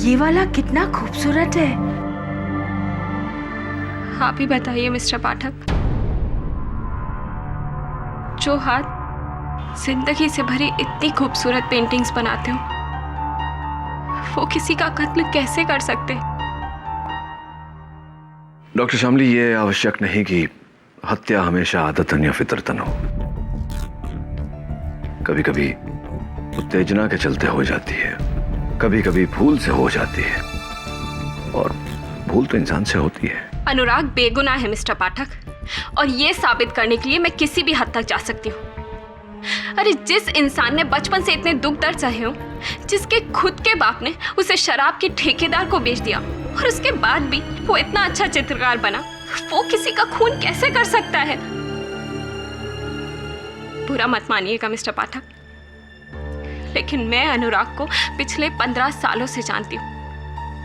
ये वाला कितना खूबसूरत है। आप ही बताइए मिस्टर पाठक, जो हाथ जिंदगी से भरी इतनी खूबसूरत पेंटिंग्स बनाते हो, वो किसी का कत्ल कैसे कर सकते? डॉक्टर शामली, ये आवश्यक नहीं कि हत्या हमेशा आदतन या फितरतन हो। कभी कभी उत्तेजना के चलते हो जाती है, कभी कभी भूल से हो जाती है, और भूल तो इंसान से होती है। अनुराग बेगुनाह है मिस्टर पाठक, और ये साबित करने के लिए मैं किसी भी हद तक जा सकती हूँ। अरे जिस इंसान ने बचपन से इतने दुख दर्द सहे हो, जिसके खुद के बाप ने उसे शराब के ठेकेदार को बेच दिया, और उसके बाद भी वो इतना अच्छा चित्रकार बना, वो किसी का खून कैसे कर सकता है? बुरा मत मानिएगा मिस्टर पाठक, लेकिन मैं अनुराग को पिछले 15 सालों से जानती हूँ।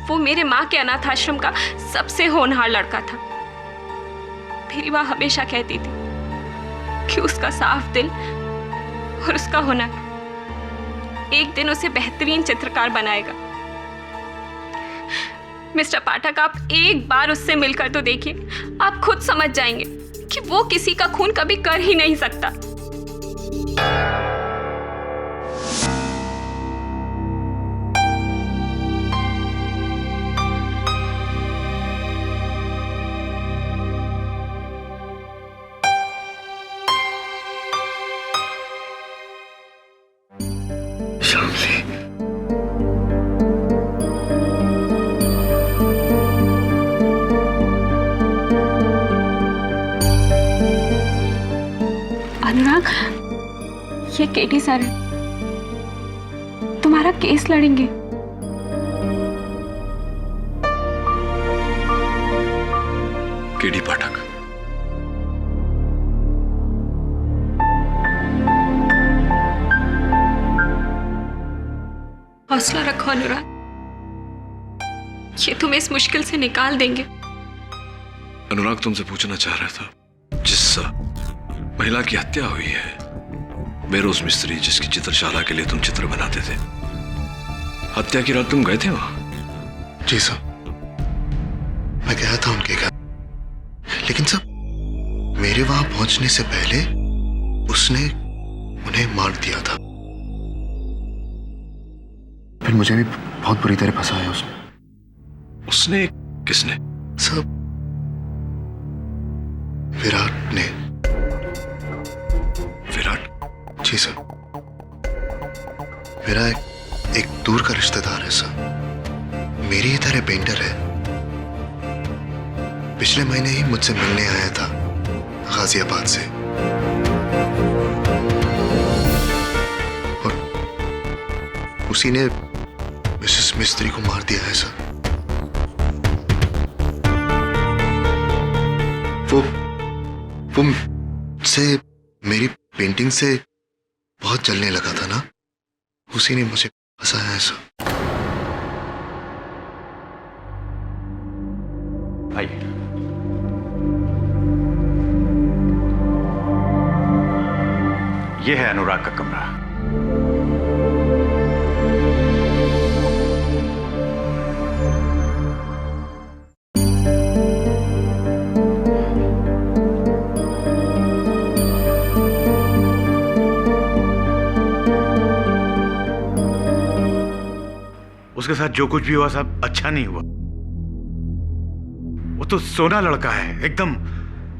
वो मेरे माँ के अनाथ आश्रम का सबसे होनहार लड़का था। मेरी माँ हमेशा कहती थी कि उसका साफ दिल और उसका हुनर एक दिन उसे बेहतरीन चित्रकार बनाएगा। मिस्टर पाठक, आप एक बार उससे मिलकर तो देखिए, आप खुद समझ जाएंगे कि वो किसी का खून कभी कर ही नहीं सकता। शामली, अनुराग, ये केटी सर है, तुम्हारा केस लड़ेंगे। केडी पाठक, हौसला रखो अनुराग, ये तुम्हें इस मुश्किल से निकाल देंगे। अनुराग तुमसे पूछना चाह रहा था, जिस महिला की हत्या हुई है, बेरोज मिस्त्री जिसकी चित्रशाला के लिए तुम चित्र बनाते थे, हत्या की रात तुम गए थे वहां? जी सर, मैं गया था उनके घर, लेकिन सर मेरे वहां पहुंचने से पहले उसने उन्हें मार दिया था। फिर मुझे भी बहुत बुरी तरह फंसाया उसने। उसने? किसने? सर, विराट ने। विराट? जी सर, मेरा एक दूर का रिश्तेदार है सर, मेरी ही तरह पेंटर है। पिछले महीने ही मुझसे मिलने आया था गाजियाबाद से, और उसी ने मिसेस मिस्त्री को मार दिया है सर। वो से मेरी पेंटिंग से बहुत जलने लगा था ना, उसी ने मुझे फंसाया है सर। आइए। यह है अनुराग का कमरा। उसके साथ जो कुछ भी हुआ सब अच्छा नहीं हुआ। वो तो सोना लड़का है, एकदम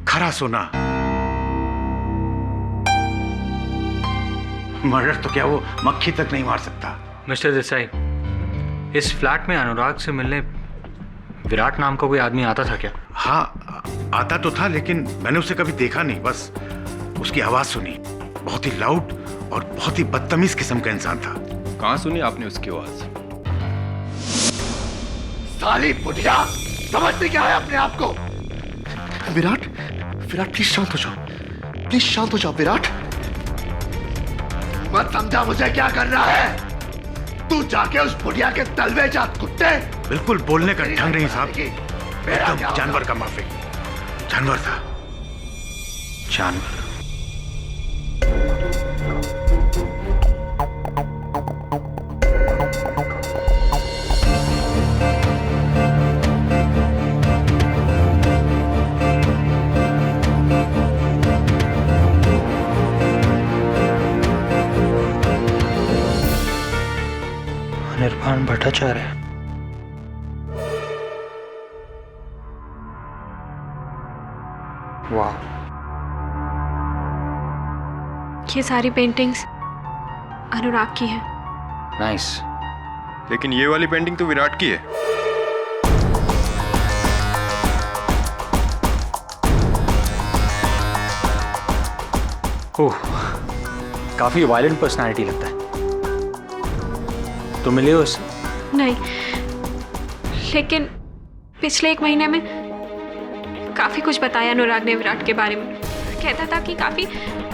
खरा सोना। मर्डर तो क्या वो मक्खी तक नहीं मार सकता। मिस्टर देसाई, इस फ्लैट में अनुराग से मिलने विराट नाम का कोई आदमी आता था क्या? हाँ, आता तो था, लेकिन मैंने उसे कभी देखा नहीं, बस उसकी आवाज सुनी। बहुत ही लाउड और बहुत ही बदतमीज किस्म का इंसान था। कहाँ सुनी आपने उसकी आवाज? साली बुढ़िया, समझते क्या है अपने आप को? विराट, विराट प्लीज शांत हो जाओ, प्लीज शांत हो जाओ विराट। मत समझा मुझे क्या करना है। तू जाके उस बुढ़िया के तलवे जा कुत्ते। बिल्कुल बोलने का ढंग नहीं साहब, एकदम जानवर का माफिक। जानवर था। जानवर। निर्वाण भट्टाचार्य। वाह, ये सारी पेंटिंग्स अनुराग की हैं। नाइस। लेकिन ये वाली पेंटिंग तो विराट की है। ओह, काफी वायलेंट पर्सनालिटी लगता है। तो मिले हो उससे? नहीं, लेकिन पिछले 1 महीने में काफी कुछ बताया अनुराग ने विराट के बारे में। कहता था कि काफी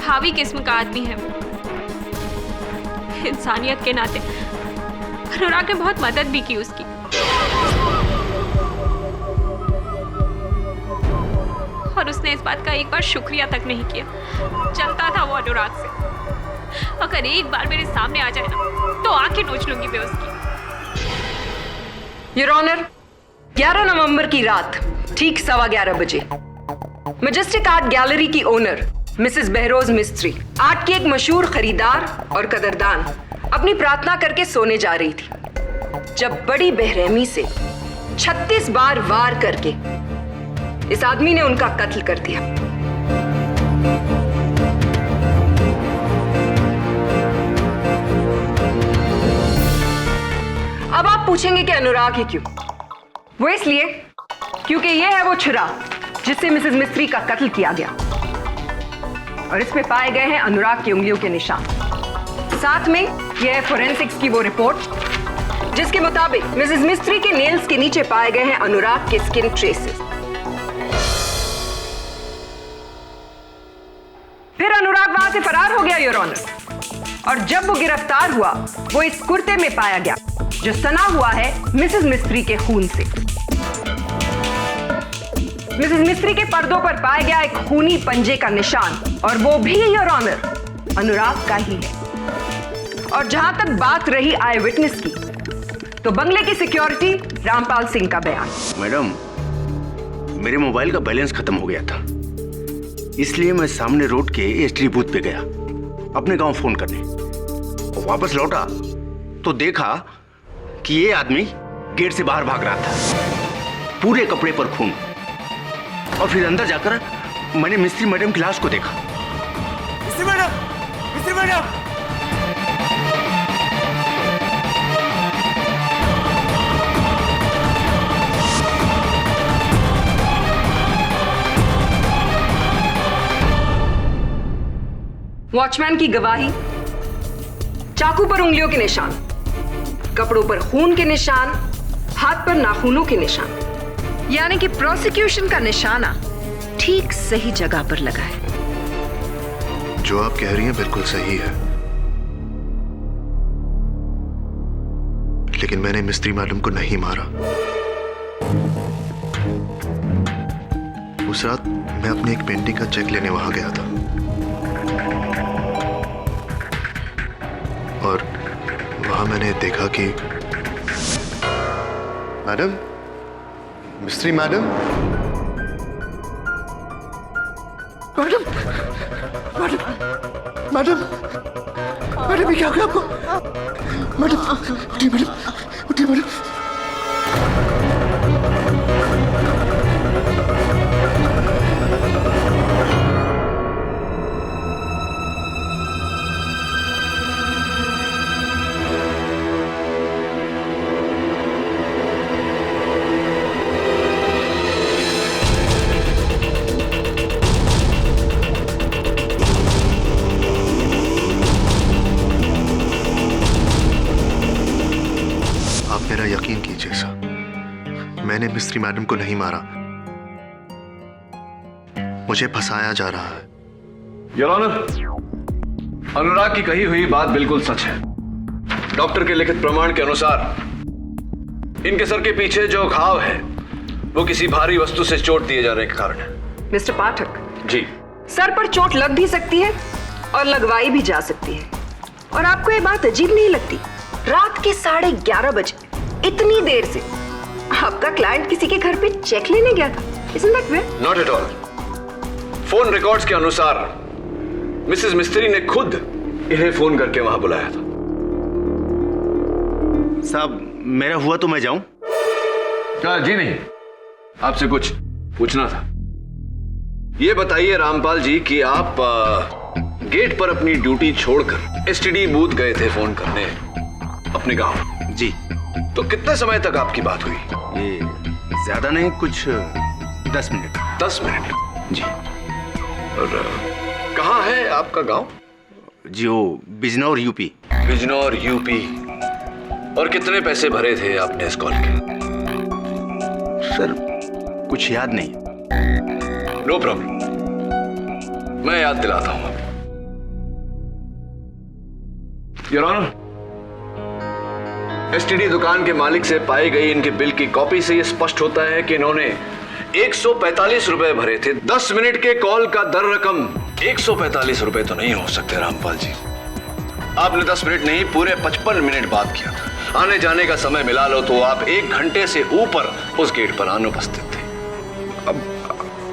हावी किस्म का आदमी है। इंसानियत के नाते अनुराग ने बहुत मदद भी की उसकी। और उसने इस बात का एक बार शुक्रिया तक नहीं किया। चलता था वो अनुराग से। अगर एक बार मेरे सामने आ जाए ना तो आंखें नोच लूंगी मैं उसकी। योर ऑनर, 11 नवंबर की रात ठीक 11:15 बजे मैजेस्टिक आर्ट गैलरी की ओनर मिसेस बहरोज मिस्त्री, आर्ट की एक मशहूर खरीदार और कदरदान, अपनी प्रार्थना करके सोने जा रही थी जब बड़ी बेरहमी से 36 बार वार करके इस आदमी ने उनका कत्ल कर दिया। अब आप पूछेंगे कि अनुराग ही क्यों? वो इसलिए क्योंकि यह है वो छुरा जिससे मिसेस मिस्त्री का कत्ल किया गया और इसमें पाए गए हैं अनुराग की उंगलियों के निशान। साथ में यह है फोरेंसिक्स की वो रिपोर्ट जिसके मुताबिक मिसेस मिस्त्री के नेल्स के नीचे पाए गए हैं अनुराग के स्किन ट्रेसेस। फिर अनुराग वहां से फरार हो गया योर ऑनर, और जब वो गिरफ्तार हुआ वो इस कुर्ते में पाया गया जो सना हुआ है मिसेस मिस्त्री के खून से। मिसेस मिस्त्री के पर्दों पर पाया गया एक खूनी पंजे का निशान, और वो भी योर ऑनर अनुराग का ही है। और जहां तक बात रही आई विटनेस की, तो बंगले की सिक्योरिटी रामपाल सिंह का बयान। मैडम, मेरे मोबाइल का बैलेंस खत्म हो गया था, इसलिए मैं सामने रोड के एसटीडी बूथ पे गया अपने गांव फोन करने। वापस लौटा तो देखा कि ये आदमी गेट से बाहर भाग रहा था, पूरे कपड़े पर खून। और फिर अंदर जाकर मैंने मिस्त्री मैडम की लाश को देखा। मिस्त्री मैडम, मिस्त्री मैडम! वॉचमैन की गवाही, चाकू पर उंगलियों के निशान, कपड़ों पर खून के निशान, हाथ पर नाखूनों के निशान, यानी कि प्रोसिक्यूशन का निशाना ठीक सही जगह पर लगा है। जो आप कह रही हैं बिल्कुल सही है, लेकिन मैंने मिस्त्री मैडम को नहीं मारा। उस रात मैं अपनी एक पेंटिंग का चेक लेने वहां गया था, और वहां मैंने देखा कि मैडम, मिस्त्री madam, madam, madam, madam, madam, ये क्या हो गया आपको? मैडम, उठिए मैडम, उठिए मैडम। मेरा यकीन कीजिए सर, मैंने मिस्त्री मैडम को नहीं मारा, मुझे फंसाया जा रहा है। योर ऑनर, अनुराग की कही हुई बात बिल्कुल सच है। डॉक्टर के लिखित प्रमाण के अनुसार इनके सर के पीछे जो घाव है वो किसी भारी वस्तु से चोट दिए जाने के कारण है। मिस्टर पाठक, जी। सर पर चोट लग भी सकती है और लगवाई भी जा सकती है। और आपको ये बात अजीब नहीं लगती? रात के 11:30 बजे इतनी देर से आपका क्लाइंट किसी के घर पे चेक लेने गया था। Isn't that weird? Not at all. Phone records के अनुसार मिसेस मिस्त्री ने खुद इन्हें फोन करके वहां बुलाया था। साहब, मेरा हुआ तो मैं जाऊं? जी नहीं, आपसे कुछ पूछना था। ये बताइए रामपाल जी कि आप गेट पर अपनी ड्यूटी छोड़कर एसटीडी बूथ गए थे फोन करने अपने गांव। जी। तो कितने समय तक आपकी बात हुई? ये ज्यादा नहीं, कुछ 10 मिनट। 10 मिनट? जी। और कहाँ है आपका गांव? जी, वो बिजनौर यूपी। बिजनौर यूपी। और कितने पैसे भरे थे आपने इस कॉल के? सर, कुछ याद नहीं। नो प्रॉब्लम, मैं याद दिलाता हूं आपको। योर ऑनर, एसटीडी दुकान के मालिक से पाई गई इनके बिल की कॉपी से यह स्पष्ट होता है कि इन्होंने 145 रुपए भरे थे। 10 मिनट के कॉल का दर रकम 145 रुपए तो नहीं हो सकते रामपाल जी। आपने 10 मिनट नहीं, पूरे 55 मिनट बात किया था। आने जाने का समय मिला लो तो आप 1 घंटे से ऊपर उस गेट पर अनुपस्थित थे। अब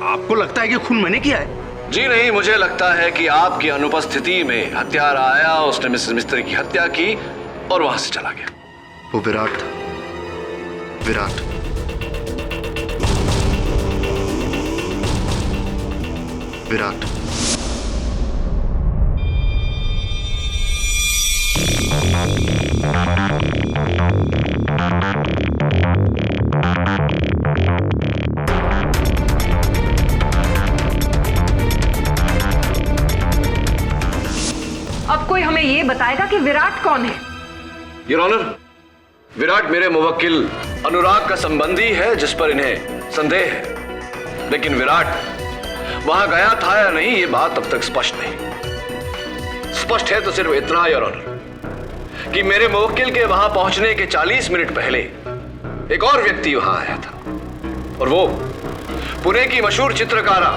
आपको लगता है कि खून मैंने किया है? जी नहीं, मुझे लगता है कि आपकी अनुपस्थिति में हत्यारा आया, उसने मिसेस मिस्त्री की हत्या की और वहां से चला गया। वो विराट था। विराट। विराट। अब कोई हमें ये बताएगा कि विराट कौन है? योर ऑनर, विराट मेरे मुवक्किल अनुराग का संबंधी है जिस पर इन्हें संदेह है। लेकिन विराट वहां गया था या नहीं ये बात अब तक स्पष्ट नहीं। स्पष्ट है तो सिर्फ इतना योर ऑनर कि मेरे मुवक्किल के वहां पहुंचने के 40 मिनट पहले एक और व्यक्ति वहां आया था और वो पुणे की मशहूर चित्रकारा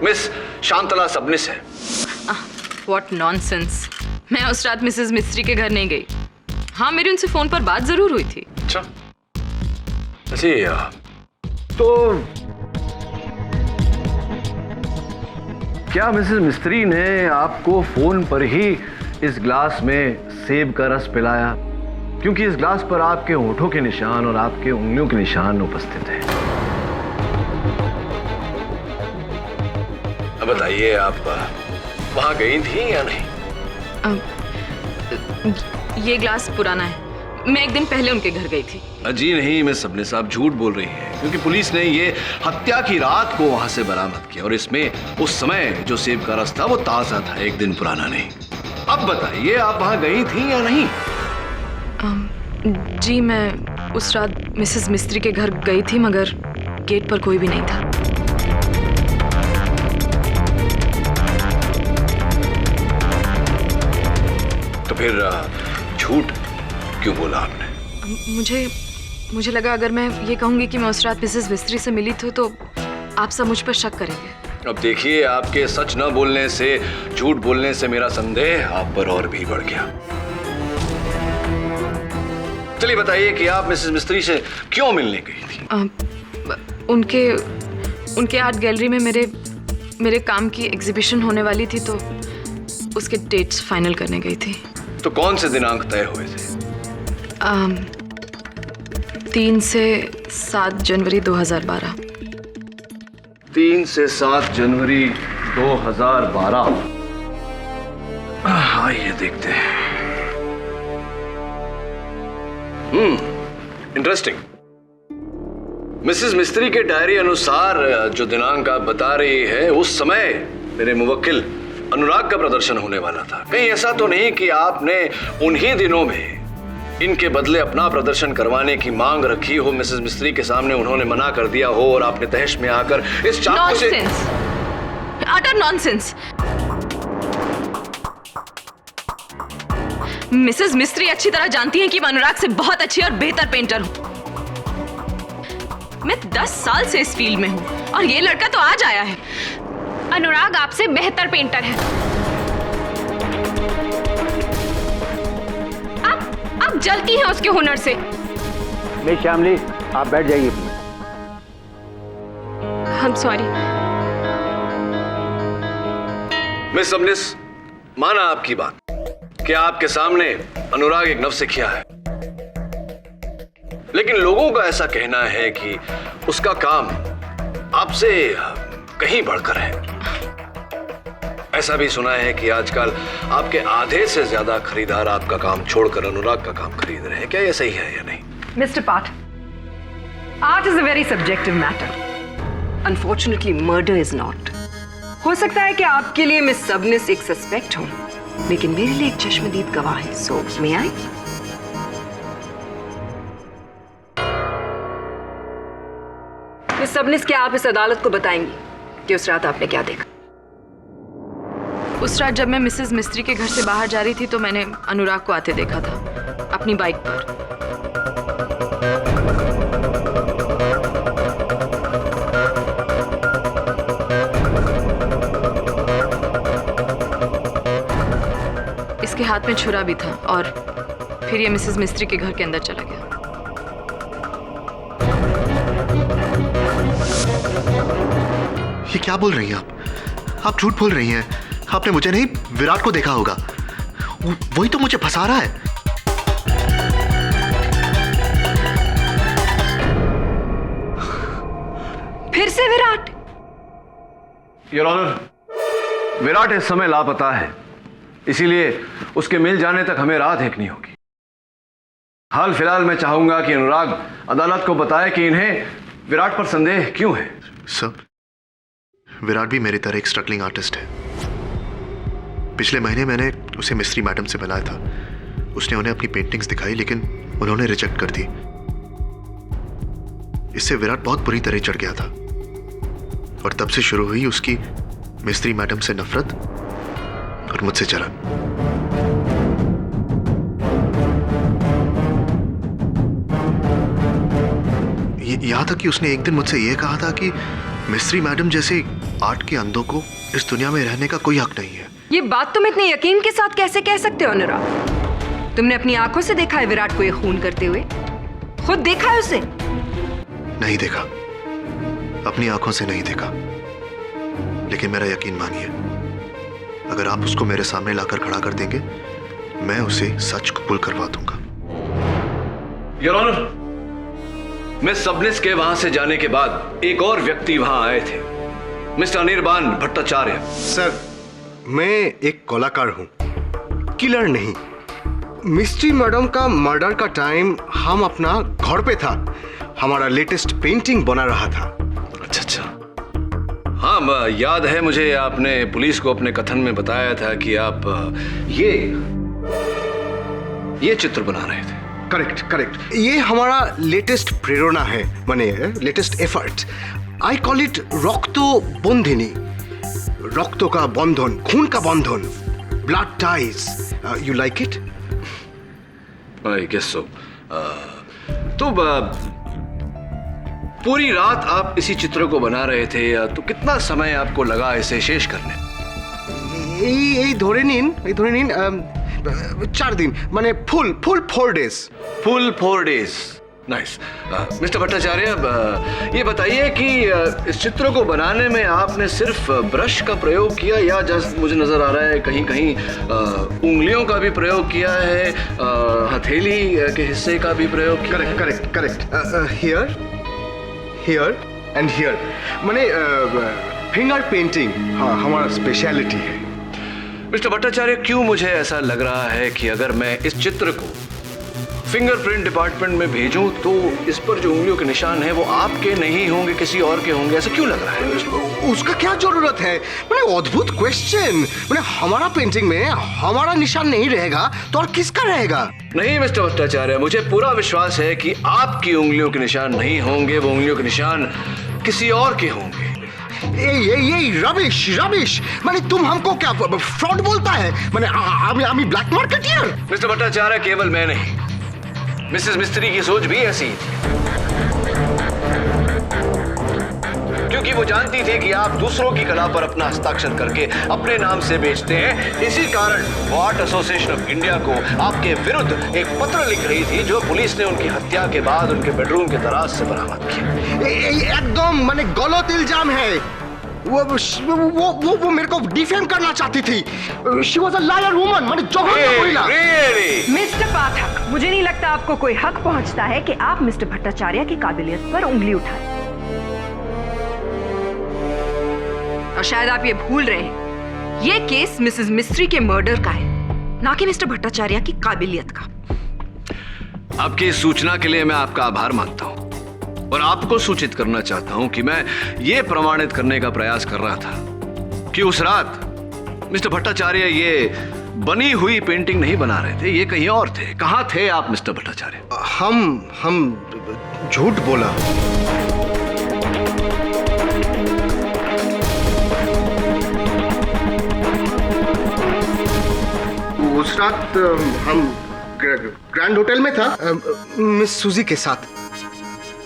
मिस शांतला सबनिस है। What nonsense. मैं उस रात मिसेस मिस्त्री के घर नहीं गई। हाँ, मेरी उनसे फोन पर बात जरूर हुई थी। अच्छा, तो क्या मिसेस मिस्त्री ने आपको फोन पर ही इस ग्लास में सेब का रस पिलाया? क्योंकि इस ग्लास पर आपके होठों के निशान और आपके उंगलियों के निशान उपस्थित हैं। अब बताइए, आप वहां गई थी या नहीं? ये ग्लास पुराना है। मैं एक दिन पहले उनके घर गई थी। जी नहीं, मैं सबने साहब झूठ बोल रही हैं, क्योंकि पुलिस ने ये हत्या की रात को वहां से बरामद किया और इसमें उस समय जो सेब का रस था वो ताजा था, एक दिन पुराना नहीं। अब बताइए, आप वहां गई थी या नहीं? जी, मैं उस रात मिसेस मिस्त्री के घर गई थी, मगर गेट पर कोई भी नहीं था। तो फिर झूठ क्यों बोला आपने? मुझे लगा अगर मैं ये कहूंगी कि मैं उस रात मिसेस मिस्त्री से मिली थी तो आप सब मुझ पर शक करेंगे। अब देखिए, आपके सच न बोलने से, झूठ बोलने से मेरा संदेह आप पर और भी बढ़ गया। चलिए बताइए कि आप मिसेस मिस्त्री से क्यों मिलने गई थी? उनके आर्ट गैलरी में मेरे काम की एग्जीबिशन होने वाली थी, तो उसके डेट्स फाइनल करने गई थी। तो कौन से दिनांक तय हुए थे? 3 से 7 जनवरी 2012। 3 से 7 जनवरी 2012। आइए देखते हैं। इंटरेस्टिंग। मिसेस मिस्त्री के डायरी अनुसार जो दिनांक आप बता रही है, उस समय मेरे मुवक्किल अनुराग का प्रदर्शन होने वाला था। कहीं ऐसा तो नहीं कि आपने उन्हीं दिनों में इनके बदले अपना प्रदर्शन करवाने की मांग रखी हो, मिसेस मिस्त्री के सामने उन्होंने मना कर दिया हो और आपने तहश में आकर इस चाकू से... अटर नॉनसेंस। मिसेस मिस्त्री अच्छी तरह जानती हैं कि मैं अनुराग से बहुत अच्छी और बेहतर पेंटर हूं। मैं 10 साल से इस फील्ड में हूं और ये लड़का तो आज आया है। अनुराग आपसे बेहतर पेंटर है। आप जलती हैं उसके हुनर से। मिस श्यामली, आप बैठ जाइए। I'm sorry। मिस सबनिस, माना आपकी बात कि आपके सामने अनुराग एक नवसिखिया है, लेकिन लोगों का ऐसा कहना है कि उसका काम आपसे कहीं बढ़कर है। ऐसा भी सुना है कि आजकल आपके आधे से ज्यादा खरीदार आपका काम छोड़कर अनुराग का काम खरीद रहे हैं। क्या ये सही है या नहीं? मिस्टर पाठ, art is a very subjective matter. Unfortunately murder is not. हो सकता है कि आपके लिए मिस सबनिस एक सस्पेक्ट हो, लेकिन मेरे लिए एक चश्मदीद गवाह है। सो मे आई? मिस सबनिस, क्या आप इस अदालत को बताएंगी कि उस रात आपने क्या देखा? उस रात जब मैं मिसेस मिस्त्री के घर से बाहर जा रही थी तो मैंने अनुराग को आते देखा था अपनी बाइक पर। इसके हाथ में छुरा भी था और फिर ये मिसेस मिस्त्री के घर के अंदर चला गया। ये क्या बोल रही हैं आप झूठ बोल रही हैं। आपने मुझे नहीं, विराट को देखा होगा। वही तो मुझे फंसा रहा है। फिर से विराट? योर ऑनर, विराट इस समय लापता है, इसीलिए उसके मिल जाने तक हमें राह देखनी होगी। हाल फिलहाल मैं चाहूंगा कि अनुराग अदालत को बताए कि इन्हें विराट पर संदेह क्यों है। सर, विराट भी मेरी तरह एक स्ट्रगलिंग आर्टिस्ट है। पिछले महीने मैंने उसे मिस्त्री मैडम से मिलाया था। उसने उन्हें अपनी पेंटिंग्स दिखाई, लेकिन उन्होंने रिजेक्ट कर दी। इससे विराट बहुत बुरी तरह चढ़ गया था और तब से शुरू हुई उसकी मिस्त्री मैडम से नफरत और मुझसे जलन। यहां तक कि उसने एक दिन मुझसे यह कहा था कि मिस्त्री मैडम जैसे आर्ट के अंधों को इस दुनिया में रहने का कोई हक नहीं है। ये बात तुम इतने यकीन के साथ कैसे कह सकते हो अनुराग? तुमने अपनी आंखों से देखा है विराट को ये खून करते हुए? खुद देखा है उसे? नहीं देखा, अपनी आंखों से नहीं देखा, लेकिन मेरा यकीन मानिए, अगर आप उसको मेरे सामने लाकर खड़ा कर देंगे, मैं उसे सच कबूल करवा दूंगा। योर ऑनर, मिस सबनिस के वहां से जाने के बाद एक और व्यक्ति वहां आए थे, मिस्टर अनिर्बान भट्टाचार्य। सर, मैं एक कलाकार हूं, किलर नहीं। मिस्ट्री मैडम का मर्डर का टाइम हम अपना घर पे था, हमारा लेटेस्ट पेंटिंग बना रहा था। अच्छा अच्छा, हाँ याद है मुझे, आपने पुलिस को अपने कथन में बताया था कि आप ये चित्र बना रहे थे। करेक्ट करेक्ट, ये हमारा लेटेस्ट प्रेरणा है, माने latest effort. I call it Rakto Bandhini, रक्तों का बंधन, खून का बंधन, blood ties. You like it? I guess so. तो पूरी रात आप इसी चित्र को बना रहे थे, तो कितना समय आपको लगा इसे शेष करने? এই ধরে নিন 4 दिन, माने full 4 days. Full 4 days, nice. Mister Bhattacharya, ये बताइए कि इस चित्र को बनाने में आपने सिर्फ ब्रश का प्रयोग किया या जस्ट मुझे नजर आ रहा है कहीं कहीं उंगलियों का भी प्रयोग किया है, हथेली के हिस्से का भी प्रयोग किया? Correct correct correct, here and here, माने फिंगर पेंटिंग हाँ हमारा स्पेशलिटी है। मिस्टर भट्टाचार्य, क्यों मुझे ऐसा लग रहा है कि अगर मैं इस चित्र को फिंगरप्रिंट डिपार्टमेंट में भेजूं तो इस पर जो उंगलियों के निशान हैं वो आपके नहीं होंगे, किसी और के होंगे? ऐसा क्यों लग रहा है? उसका क्या जरूरत है? मैंने अद्भुत क्वेश्चन। मैंने हमारा पेंटिंग में हमारा निशान नहीं रहेगा तो और किसका रहेगा? नहीं मिस्टर भट्टाचार्य, मुझे पूरा विश्वास है कि आपकी उंगलियों के निशान नहीं होंगे, वो उंगलियों के निशान किसी और के होंगे। এই রবিশ রবিশ মানে तुम हमको क्या फ्रॉड बोलता है मैंने আমি ब्लैक मार्केटियर। मिस्टर भट्टाचार्य, केवल मैं नहीं, मिसेस मिस्त्री की सोच भी ऐसी ही थी, क्योंकि वो जानती थी कि आप दूसरों की कला पर अपना हस्ताक्षर करके अपने नाम से बेचते हैं। इसी कारण वो आर्ट एसोसिएशन ऑफ इंडिया को आपके विरुद्ध एक पत्र लिख रही थी, जो पुलिस ने उनकी हत्या के बाद उनके बेडरूम के दराज से बरामद किया। एकदम मैंने गलत इल्जाम है। वो मेरे को डिफेम करना चाहती थी। She was a liar woman, मैंने जघन्य महिला। मिस्टर पाठक, मुझे नहीं लगता आपको कोई हक पहुंचता है कि आप मिस्टर भट्टाचार्य की काबिलियत पर उंगली उठाएं। और शायद आप ये भूल रहे हैं, ये केस मिसेस मिस्त्री के मर्डर का है, ना कि मिस्टर भट्टाचार्य की काबिलियत का। आपकी इस सूचना के लिए मैं आपका आभार मानता हूं और आपको सूचित करना चाहता हूं कि मैं ये प्रमाणित करने का प्रयास कर रहा था कि उस रात मिस्टर भट्टाचार्य ये बनी हुई पेंटिंग नहीं बना रहे थे, ये कहीं और थे। कहां थे आप मिस्टर भट्टाचार्य? हम झूठ बोला। उस रात हम ग्रैंड होटल में था मिस सूजी के साथ,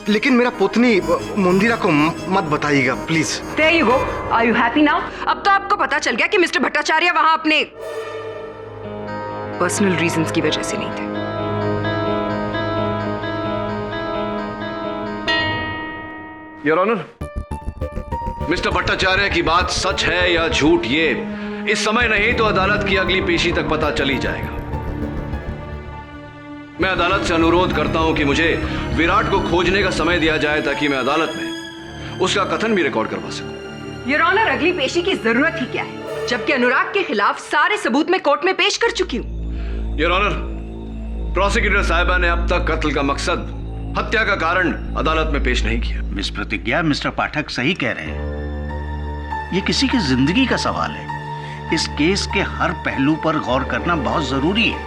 लेकिन मेरा पुतनी मंदिरा को मत बताइएगा please. There you go. Are you happy now? अब तो आपको पता चल गया कि मिस्टर भट्टाचार्य वहां अपने पर्सनल रीजंस की वजह से नहीं थे। योर ऑनर, मिस्टर भट्टाचार्य की बात सच है या झूठ, ये इस समय नहीं तो अदालत की अगली पेशी तक पता चल ही जाएगा। मैं अदालत से अनुरोध करता हूं कि मुझे विराट को खोजने का समय दिया जाए, ताकि मैं अदालत में उसका कथन भी रिकॉर्ड करवा सकूं। योर ऑनर, अगली पेशी की जरूरत ही क्या है, जबकि अनुराग के खिलाफ सारे सबूत मैं कोर्ट में पेश कर चुकी हूँ। योर ऑनर, प्रोसिक्यूटर साहिबा ने अब तक कत्ल का मकसद, हत्या का कारण अदालत में पेश नहीं किया। मिस प्रतिज्ञा, मिस्टर पाठक सही कह रहे हैं, ये किसी की जिंदगी का सवाल है। इस केस के हर पहलू पर गौर करना बहुत जरूरी है,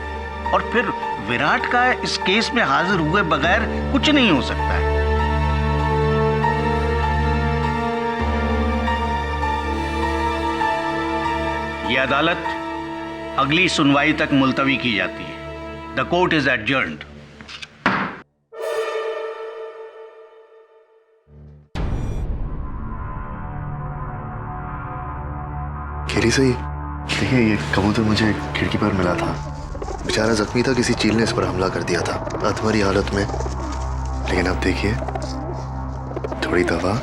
और फिर विराट का इस केस में हाजिर हुए बगैर कुछ नहीं हो सकता है। यह अदालत अगली सुनवाई तक मुलतवी की जाती है। The court is adjourned. खेरी सही, देखिए ये कबूतर मुझे खिड़की पर मिला था, बेचारा जख्मी था, किसी चील ने इस पर हमला कर दिया था अधमरी हालत में। लेकिन अब देखिए, थोड़ी दवा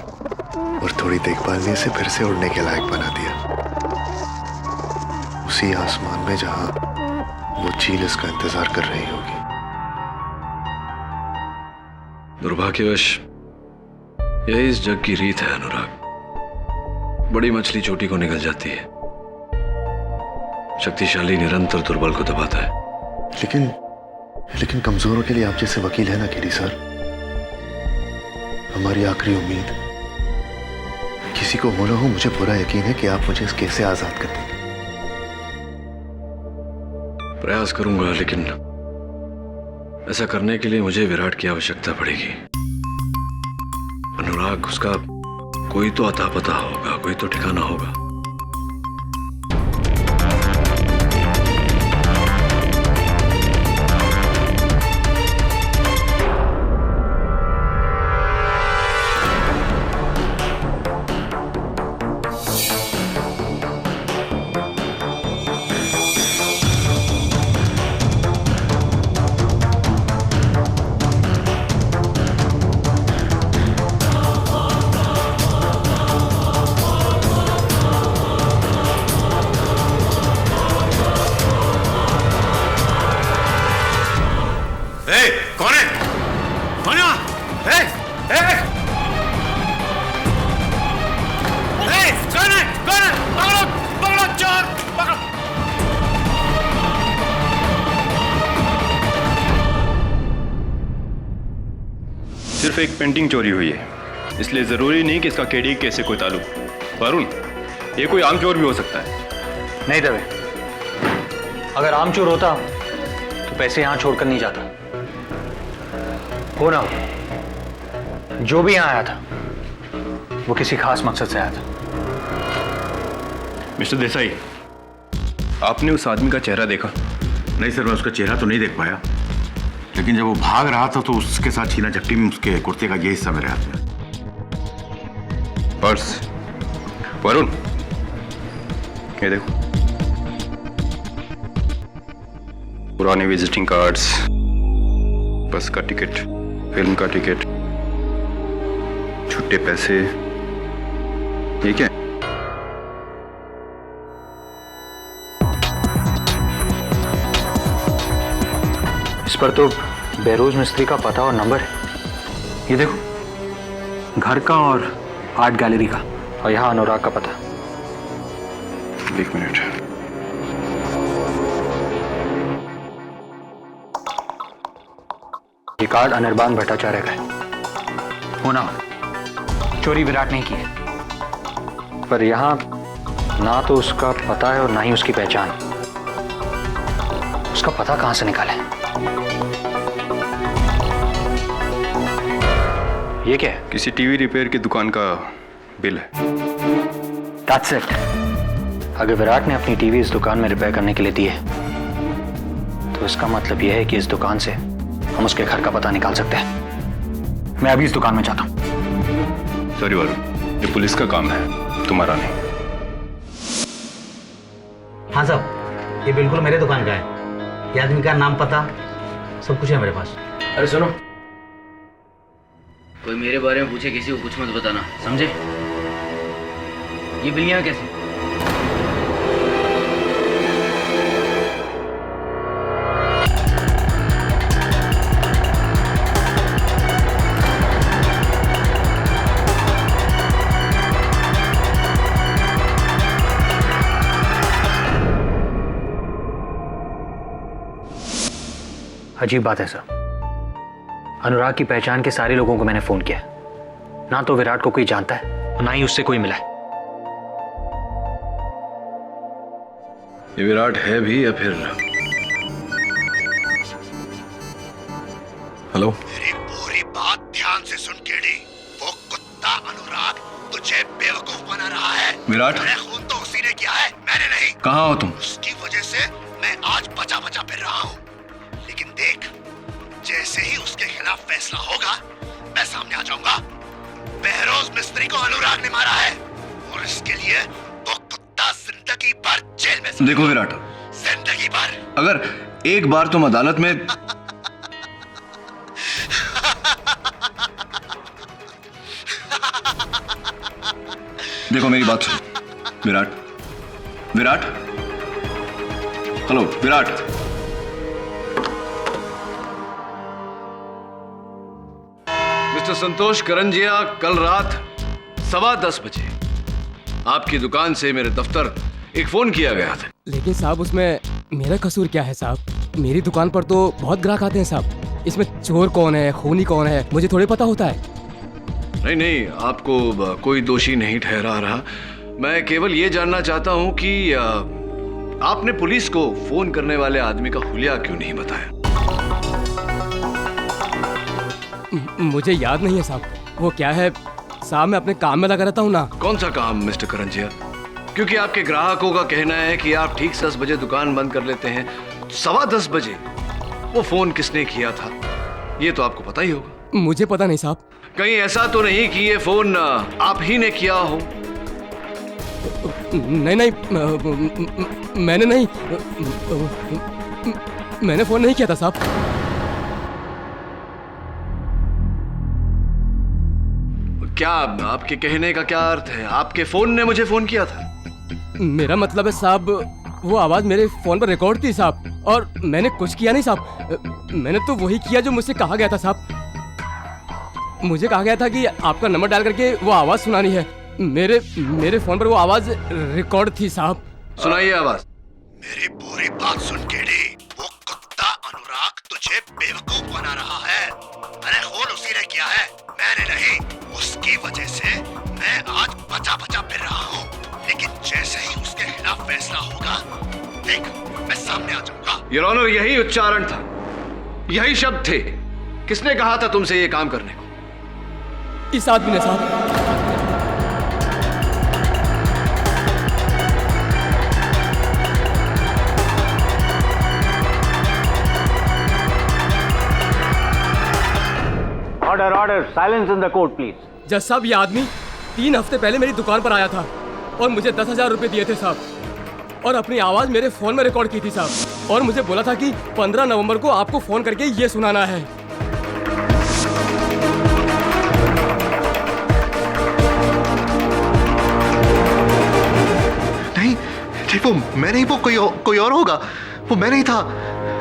और थोड़ी देखभाल ने इसे फिर से उड़ने के लायक बना दिया, उसी आसमान में जहां वो चील इसका इंतजार कर रही होगी। दुर्भाग्यवश यही इस जग की रीत है अनुराग। बड़ी मछली चोटी को निगल जाती है, शक्तिशाली निरंतर दुर्बल को दबाता है। लेकिन कमजोरों के लिए आप जैसे वकील है ना केरी सर, हमारी आखिरी उम्मीद। किसी को हो ना हो, मुझे पूरा यकीन है कि आप मुझे इस केस से आजाद कर देंगे। प्रयास करूंगा, लेकिन ऐसा करने के लिए मुझे विराट की आवश्यकता पड़ेगी। अनुराग, उसका कोई तो अता पता होगा, कोई तो ठिकाना होगा। सिर्फ एक पेंटिंग चोरी हुई है, इसलिए जरूरी नहीं कि इसका केडी केस से कोई ताल्लुक। वरुण, ये कोई आम चोर भी हो सकता है। नहीं दवे, अगर आम चोर होता तो पैसे यहां छोड़कर नहीं जाता। हो ना, जो भी यहां आया था वो किसी खास मकसद से आया था। मिस्टर देसाई, आपने उस आदमी का चेहरा देखा? नहीं सर, मैं उसका चेहरा तो नहीं देख पाया, लेकिन जब वो भाग रहा था तो उसके साथ छीना झपटी में उसके कुर्ते का ये हिस्सा मेरे हाथ में। पर्स। वरुण, ये देखो, पुराने विजिटिंग कार्ड्स, बस का टिकट, फिल्म का टिकट, छुट्टे पैसे, ये क्या है? इस पर तो बहरोज मिस्त्री का पता और नंबर है। ये देखो, घर का और आर्ट गैलरी का, और यहाँ अनुराग का पता। एक मिनट। ये कार्ड अनिर्बान भट्टाचार्य का है। होना चोरी विराट नहीं की है, पर यहाँ ना तो उसका पता है और ना ही उसकी पहचान। उसका पता कहां से निकाले? ये क्या है? किसी टीवी रिपेयर की दुकान का बिल है। That's it. अगर विराट ने अपनी टीवी इस दुकान में रिपेयर करने के लिए दी है, तो इसका मतलब यह है कि इस दुकान से हम उसके घर का पता निकाल सकते हैं। मैं अभी इस दुकान में जाता हूं। सॉरी वरुण, ये पुलिस का काम है, तुम्हारा नहीं। हाँ साहब, ये बिल्कुल मेरे दुकान का है। ये आदमी का नाम पता सब कुछ है मेरे पास। अरे सुनो, कोई मेरे बारे में पूछे किसी को कुछ मत बताना, समझे? ये बिल यहाँ कैसे? अजीब बात है सर, अनुराग की पहचान के सारे लोगों को मैंने फोन किया, ना तो विराट को कोई जानता है और ना ही उससे कोई मिला है। ये विराट है भी या फिर? हेलो, मेरी पूरी बात ध्यान से सुन केडी। वो कुत्ता अनुराग तुझे बेवकूफ बना रहा है। विराट, मेरे खून तो उसी ने किया है, मैंने नहीं। कहाँ हो तुम? उसकी वजह से मैं आज बचा बचा फिर रहा हूँ। लेकिन देख, जैसे ही उसके खिलाफ फैसला होगा, मैं सामने आ जाऊंगा। बहरोज मिस्त्री को अनुराग ने मारा है और इसके लिए वो कुत्ता जिंदगी भर जेल में। देखो विराट, जिंदगी भर। अगर एक बार तुम अदालत में देखो, मेरी बात सुनो विराट। विराट, हेलो विराट। मिस्टर संतोष करंजिया, कल रात 10:15 बजे आपकी दुकान से मेरे दफ्तर एक फोन किया गया था। लेकिन साहब, उसमें मेरा कसूर क्या है साहब? मेरी दुकान पर तो बहुत ग्राहक आते हैं साहब। इसमें चोर कौन है, खूनी कौन है, मुझे थोड़ी पता होता है। नहीं नहीं, आपको कोई दोषी नहीं ठहरा रहा। मैं केवल ये जानना चाहता हूं कि आपने पुलिस को फोन करने वाले आदमी का हुलिया क्यों नहीं बताया? मुझे याद नहीं है साहब। वो क्या है साहब, मैं अपने काम में लगा रहता हूँ ना। कौन सा काम मिस्टर करंजिया? क्योंकि आपके ग्राहकों का कहना है कि आप ठीक 10 बजे दुकान बंद कर लेते हैं। 10:15 बजे वो फोन किसने किया था, ये तो आपको पता ही होगा। मुझे पता नहीं साहब। कहीं ऐसा तो नहीं कि ये फोन आप ही ने किया हो? नहीं नहीं, मैंने नहीं, मैंने फोन नहीं किया था साहब। क्या आपके कहने का क्या अर्थ है? आपके फोन ने मुझे फोन किया था? मेरा मतलब है साहब, वो आवाज मेरे फोन पर रिकॉर्ड थी साहब, और मैंने कुछ किया नहीं साहब। मैंने तो वही किया जो मुझसे कहा गया था साहब। मुझे कहा गया था कि आपका नंबर डाल करके वो आवाज सुनानी है। मेरे फोन पर वो आवाज रिकॉर्ड थी साहब। सुनाइए आवाज। मेरी पूरी बात सुन केडी। वो कुत्ता अनुराग तुझे बेवकूफ बना रहा है। अरे खून उसी ने किया है, मैंने नहीं। उसकी वजह से मैं आज बचा बचा फिर रहा हूँ। लेकिन जैसे ही उसके खिलाफ फैसला होगा, देख, मैं सामने आ जाऊंगा। योर ऑनर, यही उच्चारण था, यही शब्द थे। किसने कहा था तुमसे ये काम करने को? इस आदमी ने साहब। Order order, silence in the court please. जज साहब, ये आदमी 3 हफ्ते पहले मेरी दुकान पर आया था और मुझे 10,000 रुपए दिए थे साहब, और अपनी आवाज मेरे फोन में रिकॉर्ड की थी साहब, और मुझे बोला था कि 15 नवंबर को आपको फोन करके ये सुनाना है। नहीं, वो मैं नहीं, वो कोई और होगा। वो मैं नहीं था,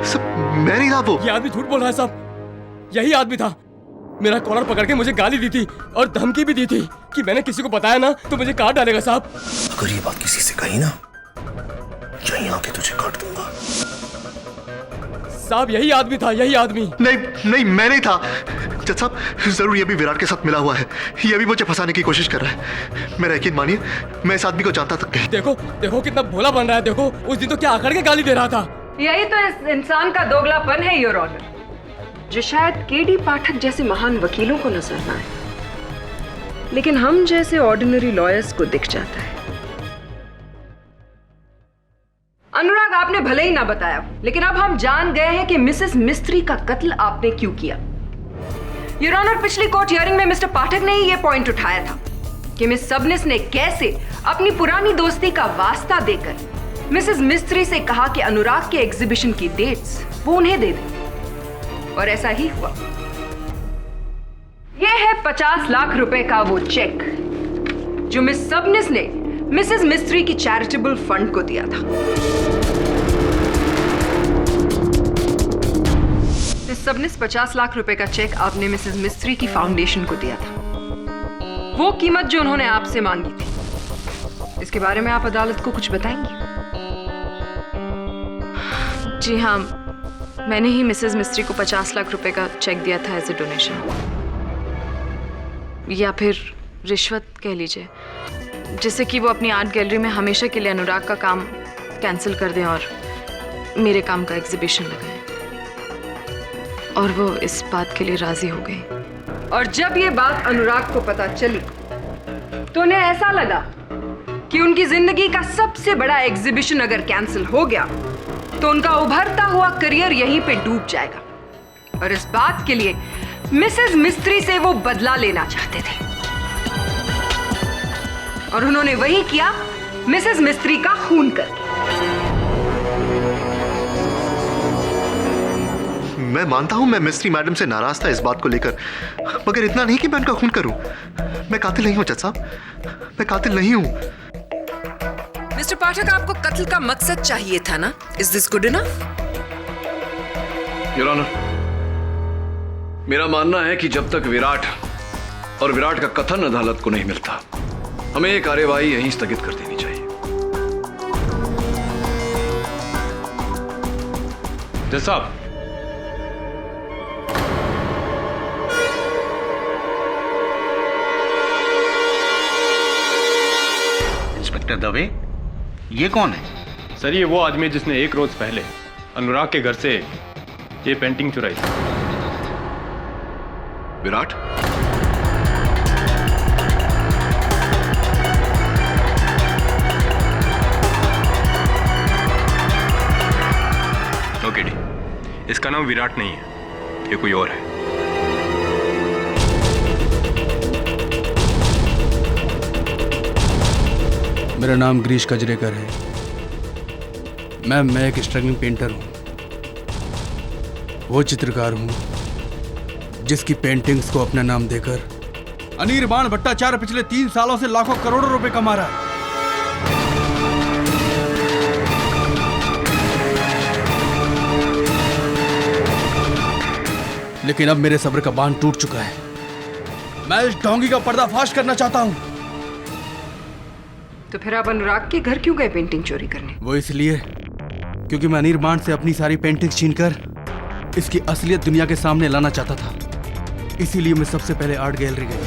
सब मैं नहीं था। वो ये आदमी झूठ बोल रहा है साहब, यही आदमी था। मेरा कॉलर पकड़ के मुझे गाली दी थी और धमकी भी दी थी कि मैंने किसी को बताया ना तो मुझे काट डालेगा साहब। अगर ये बात किसी से कही ना, यहीं आके तुझे काट दूंगा। साहब यही आदमी था, यही आदमी। नहीं, मैं नहीं था। जज साहब, जरूर ये भी विराट के साथ मिला हुआ है। ये भी मुझे फंसाने की कोशिश कर रहा है। मेरा यकीन मानिए, मैं इस आदमी को जानता तक नहीं। देखो कितना भोला बन रहा है। देखो उस दिन तो क्या आकड़ के गाली दे रहा था। यही तो इस इंसान का दोगलापन है, योर ऑनर, जो शायद केडी पाठक जैसे महान वकीलों को नजर ना आए, लेकिन हम जैसे ऑर्डिनरी लॉयर्स को दिख जाता है। अनुराग, आपने भले ही ना बताया, लेकिन अब हम जान गए हैं कि मिसेस मिस्त्री का कत्ल आपने क्यों किया। योर ऑनर, पिछली कोर्ट हियरिंग में मिस्टर पाठक ने ही यह पॉइंट उठाया था कि मिस सबनिस ने कैसे अपनी पुरानी दोस्ती का वास्ता देकर मिसेस मिस्त्री से कहा कि अनुराग के एग्जीबिशन की डेट्स वो उन्हें दे दें, और ऐसा ही हुआ। यह है 50 लाख रुपए का वो चेक जो मिस सबनिस ने मिसेस मिस्त्री की चैरिटेबल फंड को दिया था। मिस सबनिस 50 लाख रुपए का चेक आपने मिसेस मिस्त्री की फाउंडेशन को दिया था, वो कीमत जो उन्होंने आपसे मांगी थी। इसके बारे में आप अदालत को कुछ बताएंगी? जी हाँ, मैंने ही मिसेस मिस्त्री को 50 लाख रुपए का चेक दिया था एज ए डोनेशन, या फिर रिश्वत कह लीजिए, जिससे कि वो अपनी आर्ट गैलरी में हमेशा के लिए अनुराग का काम कैंसिल कर दें और मेरे काम का एग्जीबिशन लगाएं। और वो इस बात के लिए राजी हो गई। और जब ये बात अनुराग को पता चली तो उन्हें ऐसा लगा कि उनकी जिंदगी का सबसे बड़ा एग्जीबिशन अगर कैंसिल हो गया तो उनका उभरता हुआ करियर यहीं पे डूब जाएगा, और इस बात के लिए मिसेस मिस्त्री से वो बदला लेना चाहते थे, और उन्होंने वही किया, मिसेस मिस्त्री का खून करके। मैं मानता हूं मैं मिस्त्री मैडम से नाराज था इस बात को लेकर, मगर इतना नहीं कि मैं उनका खून करूं। मैं कातिल नहीं हूं जज साहब, मैं कातिल नहीं हूं। मिस्टर पाठक, आपको कत्ल का मकसद चाहिए था ना? Is this good enough? Your honour, मेरा मानना है कि जब तक विराट और विराट का कथन अदालत को नहीं मिलता, हमें ये कार्यवाही यहीं स्थगित कर देनी चाहिए। जज साहब, इंस्पेक्टर दवे, ये कौन है? सर, ये वो आदमी है जिसने 1 रोज पहले अनुराग के घर से ये पेंटिंग चुराई थी। विराट? ओके डी, इसका नाम विराट नहीं है, ये कोई और है। मेरा नाम गिरीश कजरेकर है। मैं एक स्ट्रगलिंग पेंटर हूँ। वो चित्रकार हूँ जिसकी पेंटिंग्स को अपना नाम देकर अनिर्बाण भट्टाचार्य पिछले 3 सालों से लाखों करोड़ों रुपए कमा रहा है। लेकिन अब मेरे सब्र का बांध टूट चुका है। मैं इस ढोंगी का पर्दाफाश करना चाहता हूँ। तो फिर आप अनुराग के घर क्यों गए पेंटिंग चोरी करने? वो इसलिए क्योंकि मैं अनिर्बाण से अपनी सारी पेंटिंग्स छीनकर इसकी असलियत दुनिया के सामने लाना चाहता था। इसीलिए मैं सबसे पहले आर्ट गैलरी गया।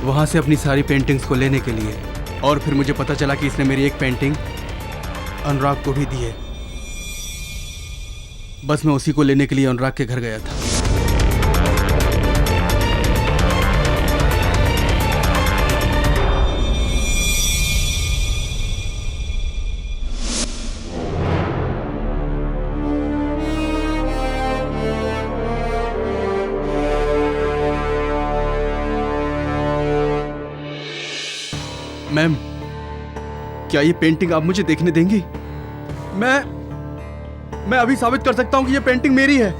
वहां से अपनी सारी पेंटिंग्स को लेने के लिए, और फिर मुझे पता चला कि इसने मेरी एक पेंटिंग अनुराग को भी दी है। बस मैं उसी को लेने के लिए अनुराग के घर गया था। मैम, क्या ये पेंटिंग आप मुझे देखने देंगी? मैं अभी साबित कर सकता हूं कि ये पेंटिंग मेरी है।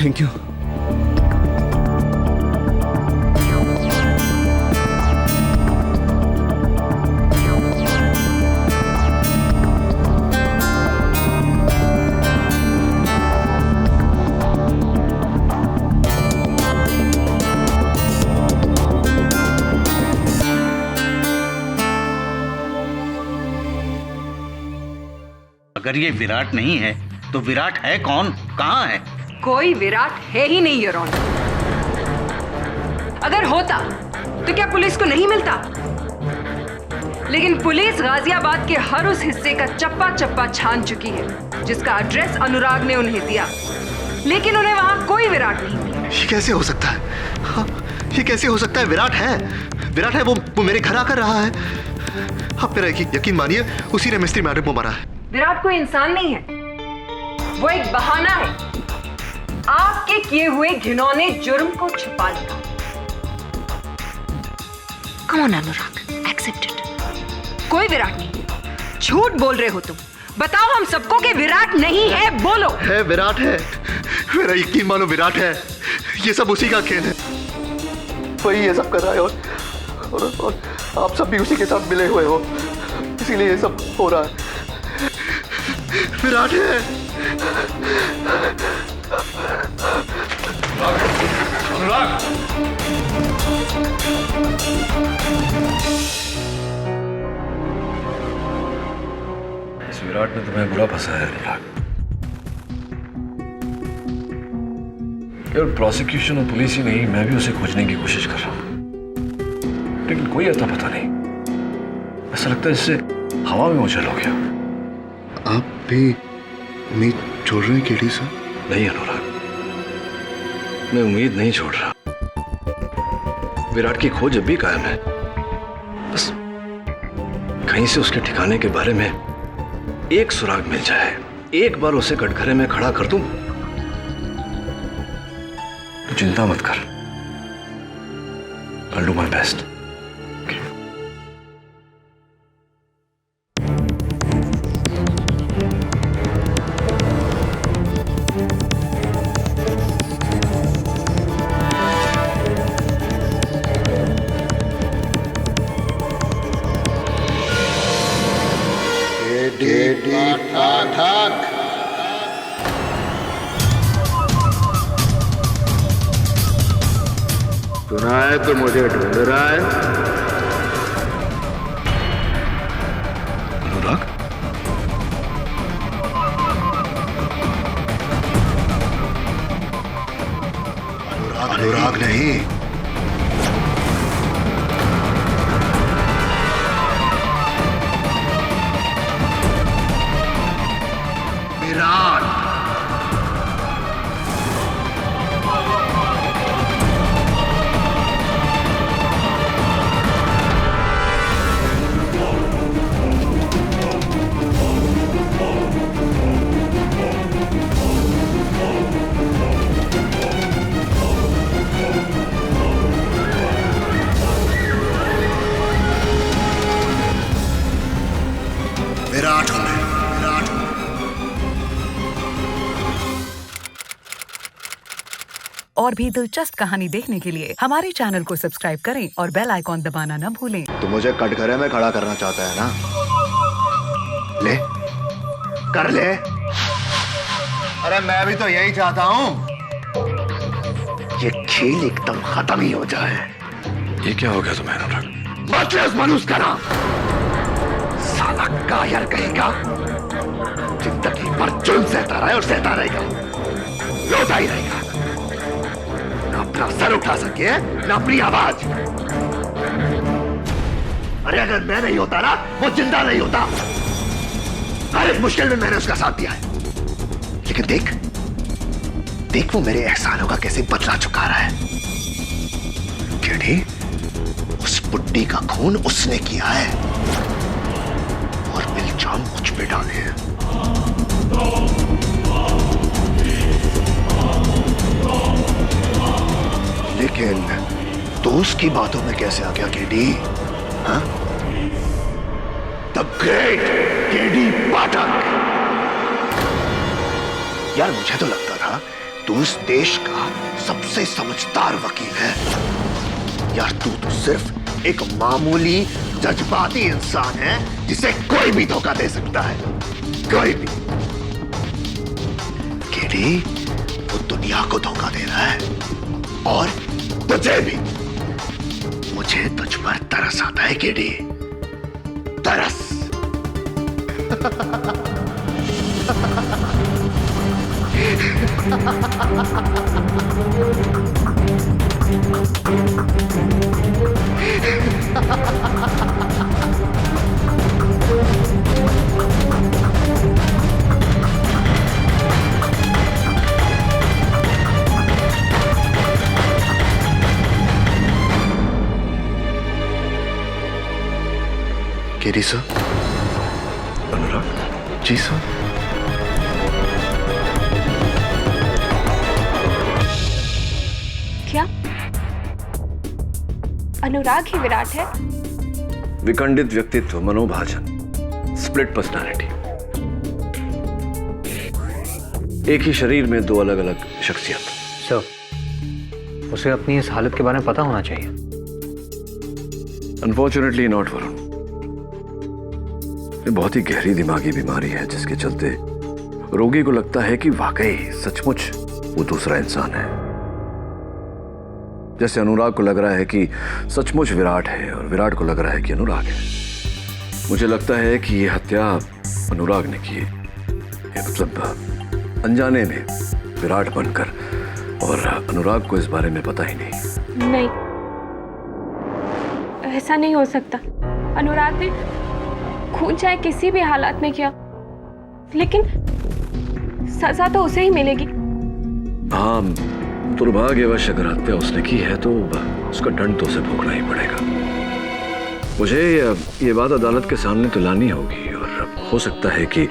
Thank you. अगर ये विराट नहीं है तो विराट है कौन? कहाँ है? कोई विराट है ही नहीं योर ऑनर। अगर होता तो क्या पुलिस को नहीं मिलता? लेकिन पुलिस गाजियाबाद के हर उस हिस्से का चप्पा चप्पा छान चुकी है जिसका एड्रेस अनुराग ने उन्हें दिया, लेकिन उन्हें वहां कोई विराट नहीं मिला। ये कैसे हो सकता है? हाँ, ये कैसे हो सकता है? विराट है, वो मेरे घर आकर रहा है। आप मेरा यकीन मानिए, उसी ने मिस्त्री मैडम को मारा है। विराट कोई इंसान नहीं है, वो एक बहाना है आपके किए हुए घिनौने जुर्म को छिपाने का। Come on Anurag, accept it. कोई विराट नहीं। झूठ बोल रहे हो तुम। बताओ हम सबको कि विराट नहीं है, बोलो। है, विराट है। मेरा यकीन मानो, विराट है। ये सब उसी का खेल है। वही ये सब कर रहा है और आप सब भी उसी के साथ मिले हुए हो, इसीलिए ये सब हो रहा है। विराट है। अनुराग, इस विराट ने तुम्हें बुरा फंसाया है अनुराग। केवल प्रोसिक्यूशन और पुलिस ही नहीं, मैं भी उसे खोजने की कोशिश कर रहा हूं, लेकिन कोई अता पता नहीं। ऐसा लगता है इससे हवा में उछल हो गया। आप भी उम्मीद छोड़ रहे हैं केडी सर? नहीं अनुराग, मैं उम्मीद नहीं छोड़ रहा। विराट की खोज अब भी कायम है। बस कहीं से उसके ठिकाने के बारे में एक सुराग मिल जाए, एक बार उसे कटघरे में खड़ा कर दूं, तो चिंता मत कर। I'll do my best. सुना है तो मुझे ढूंढ रहा है? अनुराग? अनुराग नहीं, विराट। विराट हूं मैं, विराट हूं। और भी दिलचस्प कहानी देखने के लिए हमारे चैनल को सब्सक्राइब करें और बेल आइकॉन दबाना न भूलें। तो मुझे कटघरे में खड़ा करना चाहता है ना? ले, कर ले। अरे मैं भी तो यही चाहता हूं, ये खेल एकदम खत्म ही हो जाए। ये क्या हो गया तुम्हें अनुराग? बदले मनुष्य का नाम। साला कायर कहेगा, जिंदगी भर जुल्म सहता रहा है और सहता रहेगा, लौटा ही रहेगा। अपना ना सर उठा सके ना अपनी आवाज। अरे अगर मैं नहीं होता ना, वो जिंदा नहीं होता। हर एक मुश्किल में मैंने उसका साथ दिया है, लेकिन देख देख वो मेरे एहसानों का कैसे बदला चुका रहा है। केडी, उस बुड्ढी का खून उसने किया है और इल्जाम मुझ पे डाले हैं। लेकिन दोस्त की बातों में कैसे आ गया केडी? हाँ? द ग्रेट केडी पाठक। यार मुझे तो लगता था तू इस देश का सबसे समझदार वकील है। यार तू तो सिर्फ एक मामूली जज्बाती इंसान है जिसे कोई भी धोखा दे सकता है, कोई भी। केडी, वो दुनिया को धोखा दे रहा है और तुझे भी। मुझे तुझ पर तरस आता है केडी, तरस। KD sir. Anurag ji sir. क्या अनुराग ही विराट है? विखंडित व्यक्तित्व, मनोभाजन, स्प्लिट पर्सनालिटी। एक ही शरीर में दो अलग अलग शख्सियत। सर, उसे अपनी इस हालत के बारे में पता होना चाहिए। Unfortunately not Varun. ये बहुत ही गहरी दिमागी बीमारी है जिसके चलते रोगी को लगता है कि वाकई सचमुच वो दूसरा इंसान है। जैसे अनुराग को लग रहा है कि सचमुच विराट है और विराट को लग रहा है कि अनुराग है। मुझे लगता है कि ये हत्या अनुराग ने की है, मतलब अनजाने में विराट बनकर, और अनुराग को इस बारे में पता ही नहीं। नहीं, ऐसा नहीं हो सकता। अनुराग ने खून चाहे किसी भी हालात में किया, लेकिन सजा तो उसे ही मिलेगी। हाँ, दुर्भाग्यवश अगर हत्या उसने की है तो उसका दंड तो उसे भोगना ही पड़ेगा। मुझे ये बात अदालत के सामने तो लानी होगी, और हो सकता है कि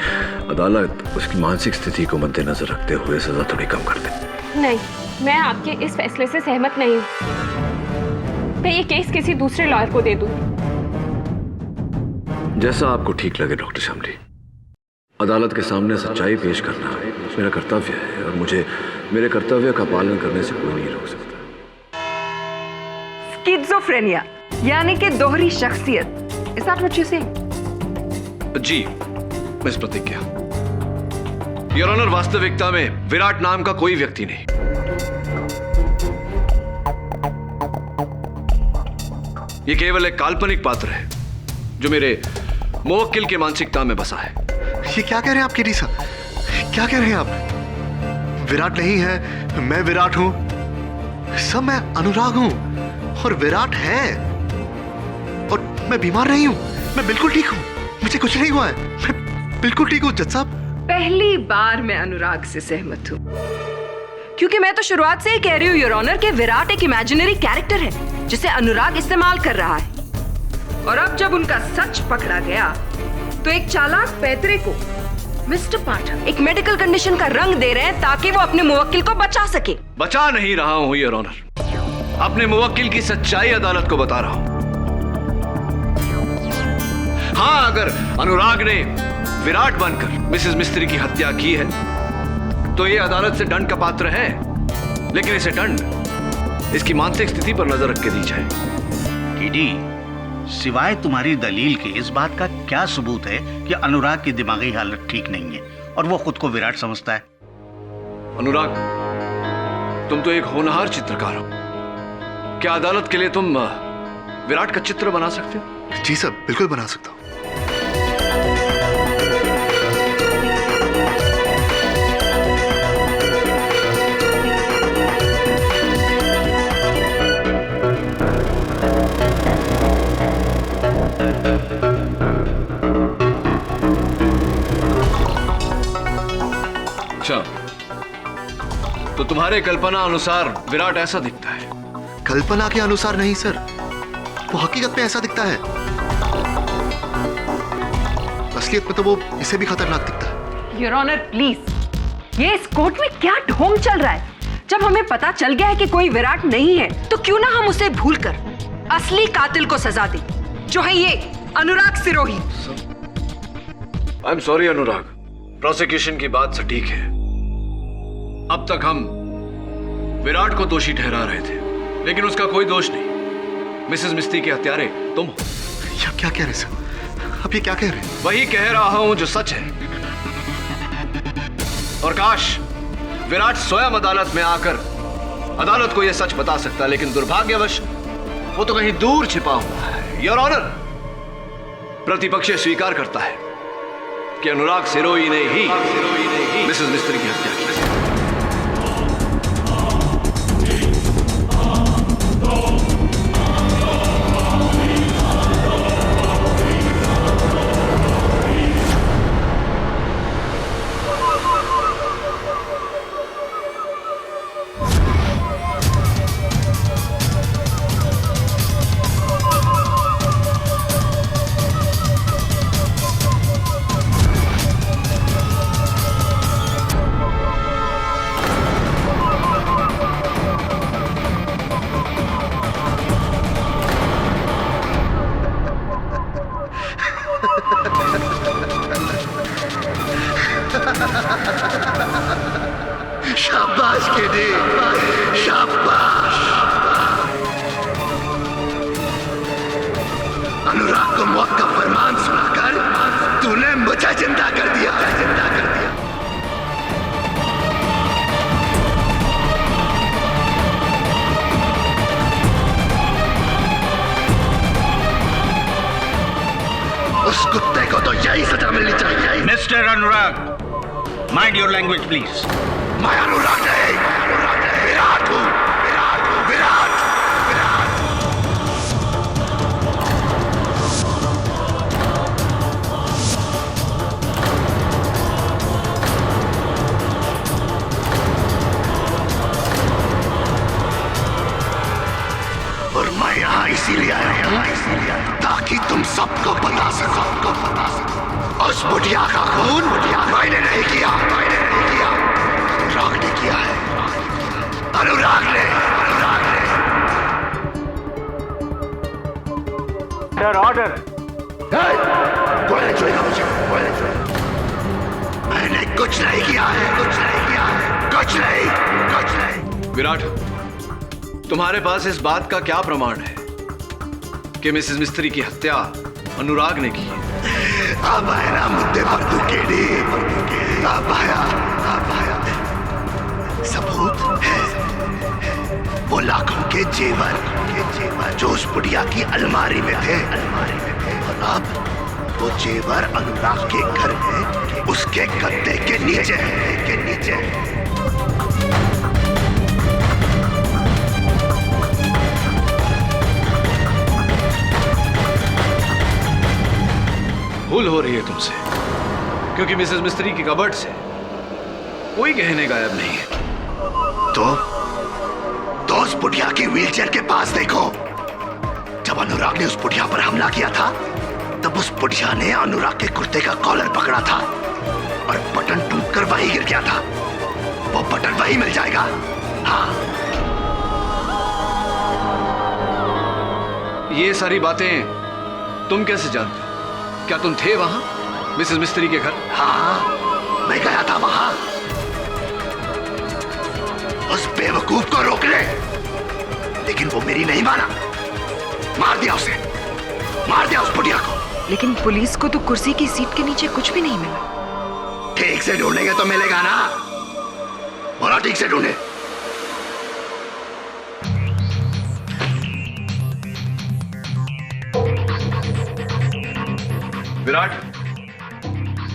अदालत उसकी मानसिक स्थिति को मद्देनजर रखते हुए सजा थोड़ी कम कर दे। नहीं, मैं आपके इस फैसले से सहमत नहीं हूँ। मैं ये केस किसी दूसरे लॉयर को दे दूँ। जैसा आपको ठीक लगे डॉक्टर शामली। अदालत के सामने सच्चाई पेश करना मेरा कर्तव्य है, और मुझे मेरे कर्तव्य का पालन करने से कोई नहीं रोक सकता। स्किज़ोफ्रेनिया यानी कि दोहरी शख्सियत। Is that what you say? जी, मिस प्रतिज्ञा। योर ऑनर, वास्तविकता में विराट नाम का कोई व्यक्ति नहीं। ये केवल एक काल्पनिक पात्र है जो मेरे मुवक्किल की मानसिकता में बसा है। ये क्या कह रहे हैं आप केडी सर? क्या कह रहे हैं आप? विराट नहीं है, मैं विराट हूं। सब मैं अनुराग हूं और विराट है, और मैं बीमार नहीं हूं। मैं बिल्कुल ठीक हूं, मुझे कुछ नहीं हुआ है। मैं बिल्कुल ठीक हूं जज साहब। पहली बार मैं अनुराग से सहमत हूं, क्योंकि मैं तो शुरुआत से ही कह रही हूं योर ऑनर कि विराट एक इमेजिनरी कैरेक्टर है जिसे अनुराग इस्तेमाल कर रहा है। और अब जब उनका सच पकड़ा गया तो एक चालाक पैतरे को मिस्टर पाठक एक मेडिकल कंडीशन का रंग दे रहे हैं ताकि वो अपने मुवक्किल को बचा सके। बचा नहीं रहा हूं योर ऑनर, अपने मुवक्किल की सच्चाई अदालत को बता रहा हूं। हाँ, अगर अनुराग ने विराट बनकर मिसेस मिस्त्री की हत्या की है तो ये अदालत से दंड का पात्र है, लेकिन इसे दंड इसकी मानसिक स्थिति पर नजर रख के दी जाए। केडी, सिवाय तुम्हारी दलील के इस बात का क्या सबूत है कि अनुराग की दिमागी हालत ठीक नहीं है और वो खुद को विराट समझता है? अनुराग, तुम तो एक होनहार चित्रकार हो। क्या अदालत के लिए तुम विराट का चित्र बना सकते हो? जी सर, बिल्कुल बना सकता हूं। तुम्हारे कल्पना अनुसार विराट ऐसा दिखता है। कल्पना के अनुसार नहीं सर, वो हकीकत में ऐसा दिखता है। असलियत में तो वो इसे भी खतरनाक दिखता है। योर ऑनर प्लीज, ये इस कोर्ट में क्या ढोंग चल रहा है? जब हमें पता चल गया है कि कोई विराट नहीं है, तो क्यों ना हम उसे भूलकर असली कातिल को सजा दें, जो है ये Anurag Sirohi. I am sorry Anurag, prosecution की बात सटीक है। अब तक हम विराट को दोषी ठहरा रहे थे, लेकिन उसका कोई दोष नहीं। मिसेस मिस्त्री के हत्यारे तुम हो। क्या कह रहे सर? अब ये क्या कह रहे हैं? वही कह रहा हूं जो सच है। और काश विराट स्वयं अदालत में आकर अदालत को यह सच बता सकता, लेकिन दुर्भाग्यवश वो तो कहीं दूर छिपा हुआ है। योर ऑनर, प्रतिपक्ष स्वीकार करता है कि अनुराग सिरोही ने ही मिसेस मिस्त्री की हत्या की। शाबाश केडी, शाबाश। अनुराग को मौत का फरमान सुनाकर तूने मुझे जिंदा कर दिया, जिंदा कर दिया। उस कुत्ते को तो यही सजा मिलनी चाहिए। Mister Anurag, mind your language please. मैं अनुराग नहीं, विराट हूं, विराट, विराट। और मैं यहाँ इसीलिए आया हूँ ताकि तुम सबको बता सको, उस बुढ़िया का खून मैंने नहीं किया, मैंने नहीं किया, अनुराग ने किया है, अनुराग ने। Sir order. कोई नहीं छुएगा मुझे, कोई नहीं छुएगा। मैंने कुछ नहीं किया है, कुछ नहीं किया है, कुछ नहीं, कुछ नहीं। विराट, तुम्हारे पास इस बात का क्या प्रमाण है कि मिसेस मिस्त्री की हत्या अनुराग ने की? अब आया ना मुद्दे पर तू केडी, अब आया, अब आया। सबूत है वो लाखों के जेवर, जो उस बुढ़िया की अलमारी में थे, और अब वो जेवर अनुराग के घर में उसके गद्दे के नीचे, के नीचे। भूल हो रही है तुमसे, क्योंकि मिसेस मिस्त्री की कबर्ड से कोई गहने गायब नहीं है। तो उस बुढ़िया की व्हीलचेयर के पास देखो। जब अनुराग ने उस बुढ़िया पर हमला किया था, तब उस बुढ़िया ने अनुराग के कुर्ते का कॉलर पकड़ा था और बटन टूटकर वहीं गिर गया था। वो बटन वहीं मिल जाएगा। हाँ, ये सारी बातें तुम कैसे जानते हो? क्या तुम थे वहां मिसेस मिस्त्री के घर? हाँ, मैं गया था वहां उस बेवकूफ को रोकने, लेकिन वो मेरी नहीं माना। मार दिया उसे, मार दिया उस बुढ़िया को। लेकिन पुलिस को तो कुर्सी की सीट के नीचे कुछ भी नहीं मिला। ठीक से ढूंढेंगे तो मिलेगा ना। बोला ठीक से ढूंढे। विराट,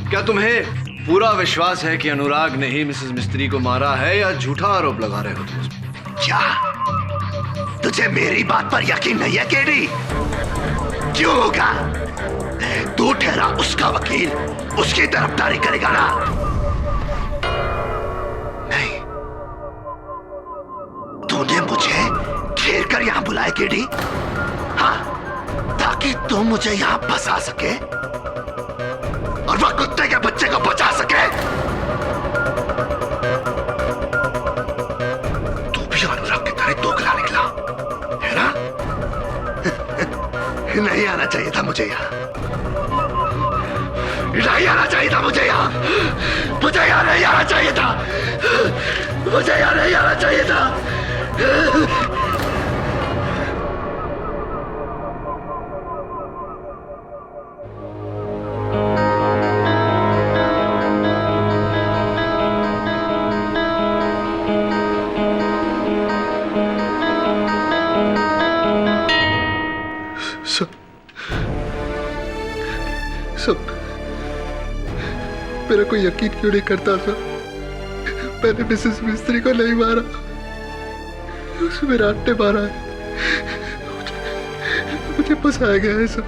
क्या तुम्हें पूरा विश्वास है कि अनुराग ने ही मिसेस मिस्त्री को मारा है, या झूठा आरोप लगा रहे हो तुम? क्या तुझे मेरी बात पर यकीन नहीं है केडी? क्यों होगा? तू ठहरा उसका वकील, उसकी तरफदारी करेगा ना? नहीं, घेर कर यहाँ बुलाए केडी? हाँ, ताकि तुम मुझे यहाँ फंसा सके और वह कुत्ते के बच्चे को बचा सके। तू भी अनुराग की तरह दोगला निकला है ना? नहीं आना चाहिए था मुझे यहाँ, नहीं आना चाहिए था मुझे यहाँ, मुझे यहाँ नहीं आना चाहिए था, मुझे यहाँ नहीं आना चाहिए था। सब मेरा कोई यकीन क्यों नहीं करता था? मैंने मिसेस मिस्त्री को नहीं मारा, उस विराट ने मारा है। मुझे फंसाया गया है सब।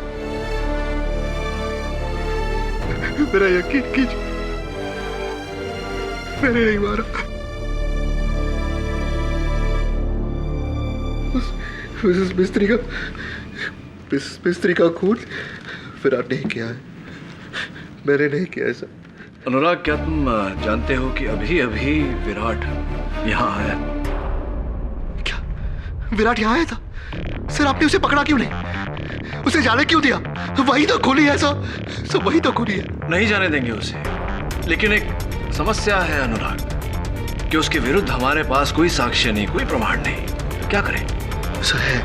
मेरा यकीन कीजिए, मैंने नहीं मारा। मिसेस मिस्त्री का खून विराट नहीं किया है, मैंने नहीं किया ऐसा। अनुराग, क्या तुम जानते हो कि अभी अभी विराट यहाँ आया? क्या विराट यहाँ आया था? सर आपने उसे पकड़ा क्यों नहीं? उसे जाने क्यों दिया? वही तो खूनी है सब वही तो खूनी है। नहीं जाने देंगे उसे, लेकिन एक समस्या है अनुराग कि उसके विरुद्ध हमारे पास कोई साक्ष्य नहीं, कोई प्रमाण नहीं। क्या करें? सर है,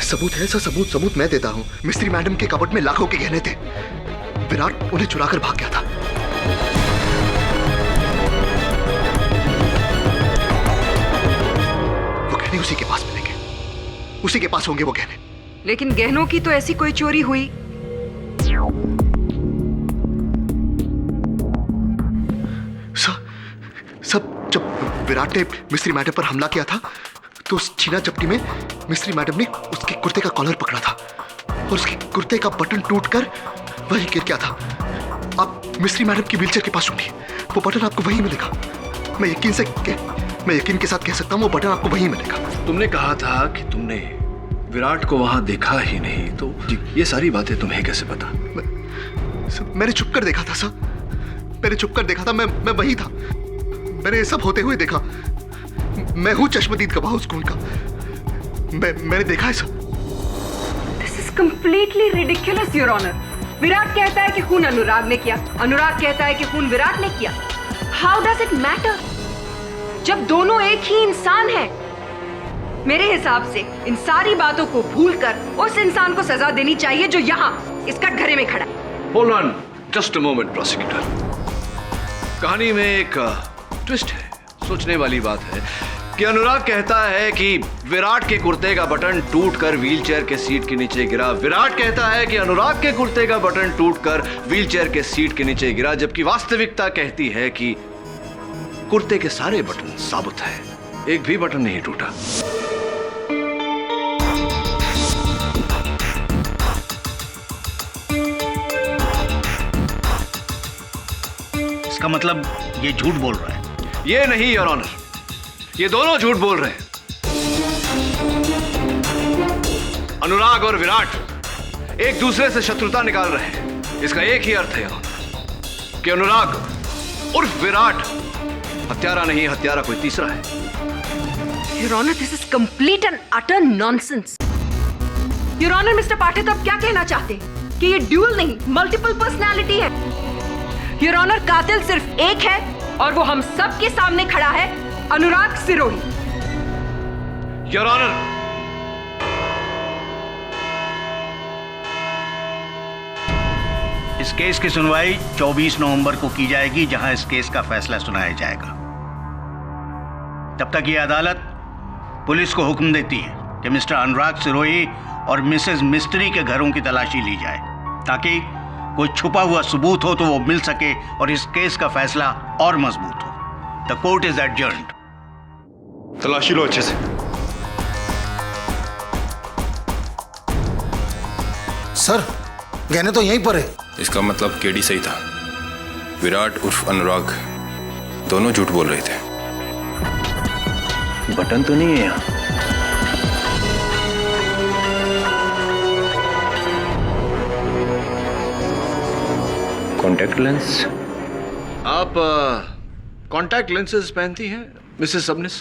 सबूत है सर, सबूत मैं देता हूँ। मिस्त्री मैडम के कपट में लाखों के गहने थे, विराट उन्हें चुराकर भाग गया था। वो गहने उसी के पास मिलेंगे, उसी के पास होंगे वो गहने। लेकिन गहनों की तो ऐसी कोई चोरी हुई? सब जब विराट ने मिस्त्री मैडम पर हमला किया था तो उस छीना झपटी में मिस्त्री मैडम ने उसके कुर्ते का कॉलर पकड़ा था और उसके कुर्ते का बटन टूटकर वही गिर गया था। आप मिस्त्री मैडम की व्हीलचेयर के पास ढूंढिए, वो बटन आपको वहीं मिलेगा। मैं यकीन के साथ कह सकता हूँ वो बटन आपको वहीं मिलेगा। तुमने कहा था कि तुमने विराट को वहां देखा ही नहीं, तो ये सारी बातें तुम्हें कैसे पता? मैंने छुप कर देखा था सर, मैंने छुप कर देखा था। मैं वही था, मैंने ये सब होते हुए देखा। मैं हूं चश्मदीद गवाह उस खून का, मैंने देखा है sir. This is completely ridiculous, Your Honor. Virat कहता है कि खून अनुराग ने किया, अनुराग कहता है कि खून विराट ने किया। How does it matter? जब दोनों एक ही इंसान हैं। मेरे हिसाब से इन सारी बातों को भूलकर उस इंसान को सजा देनी चाहिए जो यहाँ इस कटघरे में खड़ा है। Hold on, just a moment, prosecutor. कहानी में एक ट्विस्ट है, सोचने वाली बात है कि अनुराग कहता है कि विराट के कुर्ते का बटन टूटकर व्हीलचेयर के सीट के नीचे गिरा। विराट कहता है कि अनुराग के कुर्ते का बटन टूटकर व्हीलचेयर के सीट के नीचे गिरा, जबकि वास्तविकता कहती है कि कुर्ते के सारे बटन साबुत हैं, एक भी बटन नहीं टूटा। इसका मतलब ये झूठ बोल रहा है? ये नहीं योर ऑनर, ये दोनों झूठ बोल रहे हैं। अनुराग और विराट एक दूसरे से शत्रुता निकाल रहे हैं। इसका एक ही अर्थ है कि अनुराग उर्फ विराट हत्यारा नहीं, हत्यारा कोई तीसरा है। Your Honor, this is complete and utter nonsense. Your Honor, Mr. पाठक अब क्या कहना चाहते हैं कि ये ड्यूल नहीं, मल्टीपल पर्सनालिटी है? Your Honor, कातिल सिर्फ एक है और वो हम सब के सामने खड़ा है, अनुराग सिरोही। योर ऑनर, इस केस की सुनवाई 24 नवंबर को की जाएगी, जहां इस केस का फैसला सुनाया जाएगा। तब तक ये अदालत पुलिस को हुक्म देती है कि मिस्टर अनुराग सिरोही और मिसेस मिस्त्री के घरों की तलाशी ली जाए, ताकि कोई छुपा हुआ सबूत हो तो वो मिल सके और इस केस का फैसला और मजबूत हो। The court is adjourned. तलाशी लो अच्छे से। सर, गहने तो यहीं पर है। इसका मतलब केडी सही था, विराट उर्फ अनुराग दोनों झूठ बोल रहे थे। बटन तो नहीं है यहाँ। Contact lens. आप कॉन्टैक्ट लेंसेज पहनती हैं मिसेस सबनिस?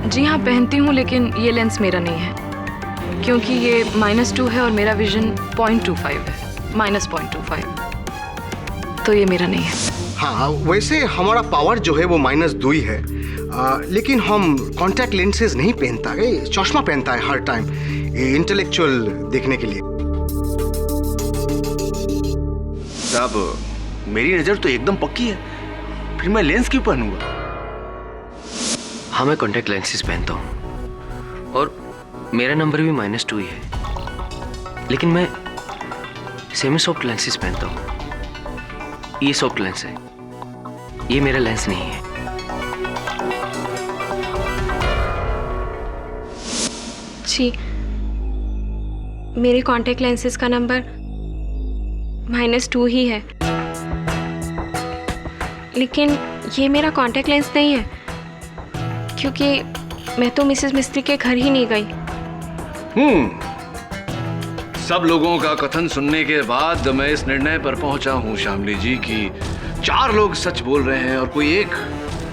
जी हाँ, पहनती हूँ, लेकिन ये लेंस मेरा नहीं है क्योंकि ये -2 है और मेरा विजन 0.25 है, -0.25, तो ये मेरा नहीं है। हाँ, वैसे हमारा पावर जो है वो -2 ही है, लेकिन हम कॉन्टैक्ट लेंसेज नहीं पहनता है, चश्मा पहनता है हर टाइम, इंटेलेक्चुअल देखने के लिए। साहब, मेरी नज़र तो एकदम पक्की है, फिर मैं लेंस क्यों पहनूंगा? हाँ, मैं कॉन्टैक्ट लेंसेज पहनता हूँ और मेरा नंबर भी -2 ही है, लेकिन मैं सेमी सॉफ्ट लेंसेज पहनता हूँ। ये सॉफ्ट लेंस है, ये मेरा लेंस नहीं है। जी, मेरे कॉन्टैक्ट लेंसेज का नंबर -2 ही है, लेकिन ये मेरा कॉन्टैक्ट लेंस नहीं है क्योंकि मैं तो मिसेस मिस्त्री के घर ही नहीं गई। सब लोगों का कथन सुनने के बाद मैं इस निर्णय पर पहुंचा हूं शामली जी कि 4 लोग सच बोल रहे हैं और कोई एक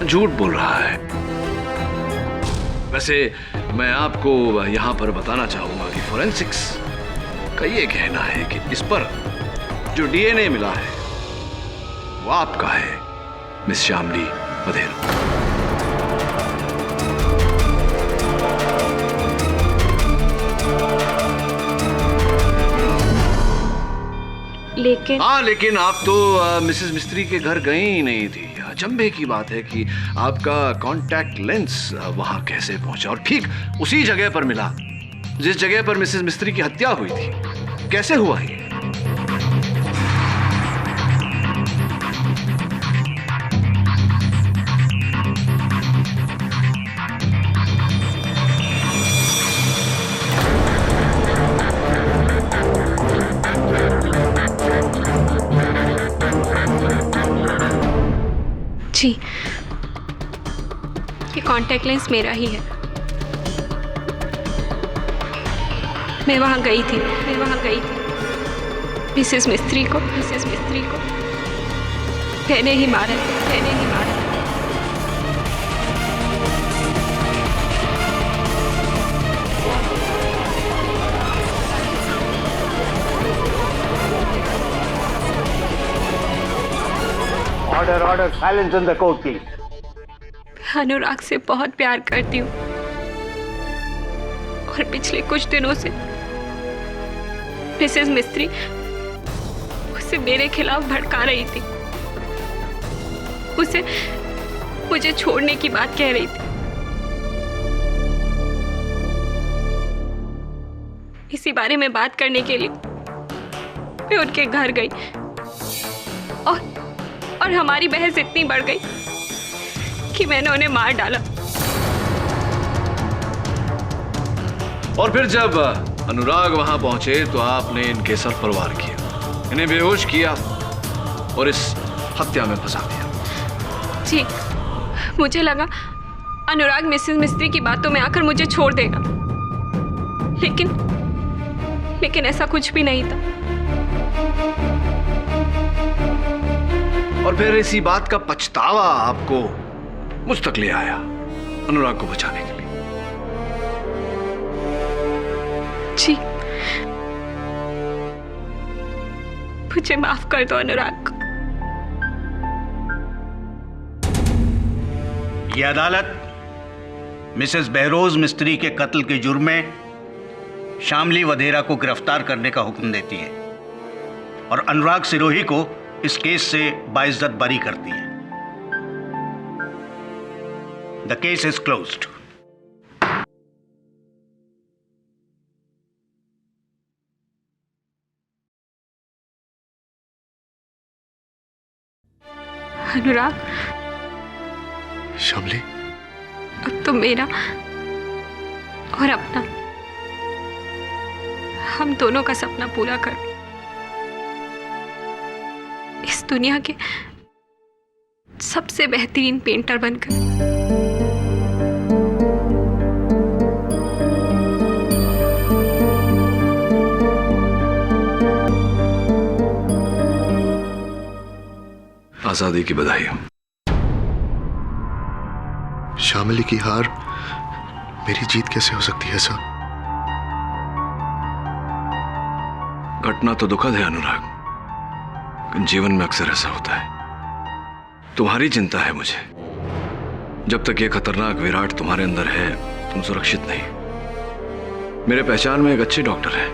झूठ बोल रहा है। वैसे मैं आपको यहां पर बताना चाहूंगा कि फोरेंसिक्स का ये कहना है कि इस पर जो डीएनए मिला है वो आपका है, मिस शामली वधेरा। लेकिन आप तो मिसेस मिस्त्री के घर गई ही नहीं थी। अचंभे की बात है कि आपका कॉन्टैक्ट लेंस वहां कैसे पहुंचा और ठीक उसी जगह पर मिला जिस जगह पर मिसेस मिस्त्री की हत्या हुई थी। कैसे हुआ ये? जी, ये कॉन्टैक्ट लेंस मेरा ही है। मैं वहां गई थी मिसेस मिस्त्री को मैंने ही मारा। Order, silence in the court, please. अनुराग से बहुत प्यार करती हूँ और पिछले कुछ दिनों से मिसेस मिस्त्री उसे मेरे खिलाफ भड़का रही थी, उसे मुझे छोड़ने की बात कह रही थी। इसी बारे में बात करने के लिए मैं उनके घर गई और हमारी बहस इतनी बढ़ गई कि मैंने उन्हें मार डाला। और फिर जब अनुराग वहां पहुंचे तो आपने इनके सर पर वार किया, इन्हें बेहोश किया और इस हत्या में फंसा दिया। जी, मुझे लगा अनुराग मिसेस मिस्त्री की बातों में आकर मुझे छोड़ देगा, लेकिन ऐसा कुछ भी नहीं था। और फिर इसी बात का पछतावा आपको मुझ तक ले आया अनुराग को बचाने के लिए। जी, मुझे माफ कर दो अनुराग को। यह अदालत मिसेस बहरोज मिस्त्री के कत्ल के जुर्म में शामली वधेरा को गिरफ्तार करने का हुक्म देती है और अनुराग सिरोही को इस केस से बाइज्जत बरी करती है। The case is closed. Anurag, Shamli, अब तो मेरा और अपना, हम दोनों का सपना पूरा कर इस दुनिया के सबसे बेहतरीन पेंटर बनकर। आजादी की बधाई हो। शामिली की हार मेरी जीत कैसे हो सकती है साहब? घटना तो दुखद है अनुराग, जीवन में अक्सर ऐसा होता है। तुम्हारी चिंता है मुझे। जब तक ये खतरनाक विराट तुम्हारे अंदर है तुम सुरक्षित नहीं। मेरे पहचान में एक अच्छे डॉक्टर है,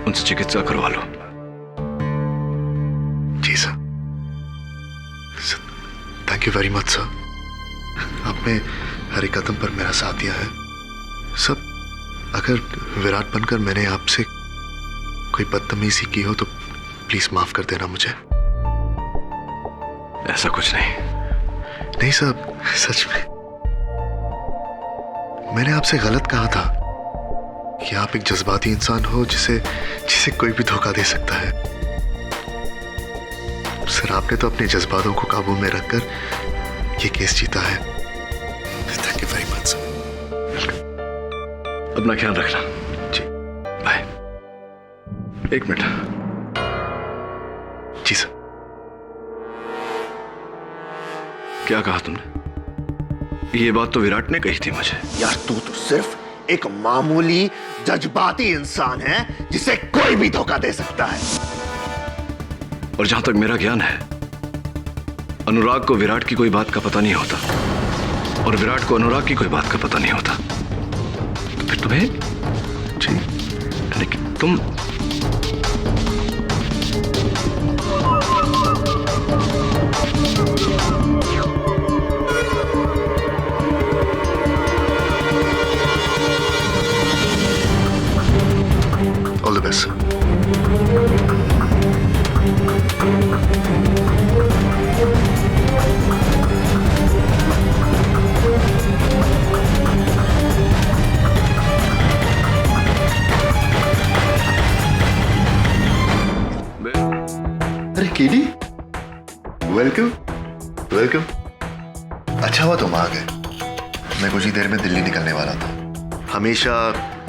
उनसे चिकित्सा करवा लो। जी sir, thank you very much sir. आपने हर एक कदम पर मेरा साथ दिया है। सब अगर विराट बनकर मैंने आपसे कोई बदतमीजी की हो तो प्लीज माफ कर देना मुझे। ऐसा कुछ नहीं। नहीं साहब, सच में मैंने आपसे गलत कहा था कि आप एक जज्बाती इंसान हो जिसे कोई भी धोखा दे सकता है। सर, आपने तो अपने जज्बातों को काबू में रखकर ये केस जीता है। Thank you very much sir. अपना ख्याल रखना। जी बाय। एक मिनट। जी सर। क्या कहा तुमने? ये बात तो विराट ने कही थी मुझे। यार तू तो सिर्फ एक मामूली जज्बाती इंसान है जिसे कोई भी धोखा दे सकता है। और जहां तक मेरा ज्ञान है, अनुराग को विराट की कोई बात का पता नहीं होता और विराट को अनुराग की कोई बात का पता नहीं होता। तो फिर तुम्हें जी, लेकिन तुम ऑल द बेस्ट। अरे केडी, वेलकम वेलकम। अच्छा हुआ तुम आ गए, मैं कुछ ही देर में दिल्ली निकलने वाला था। हमेशा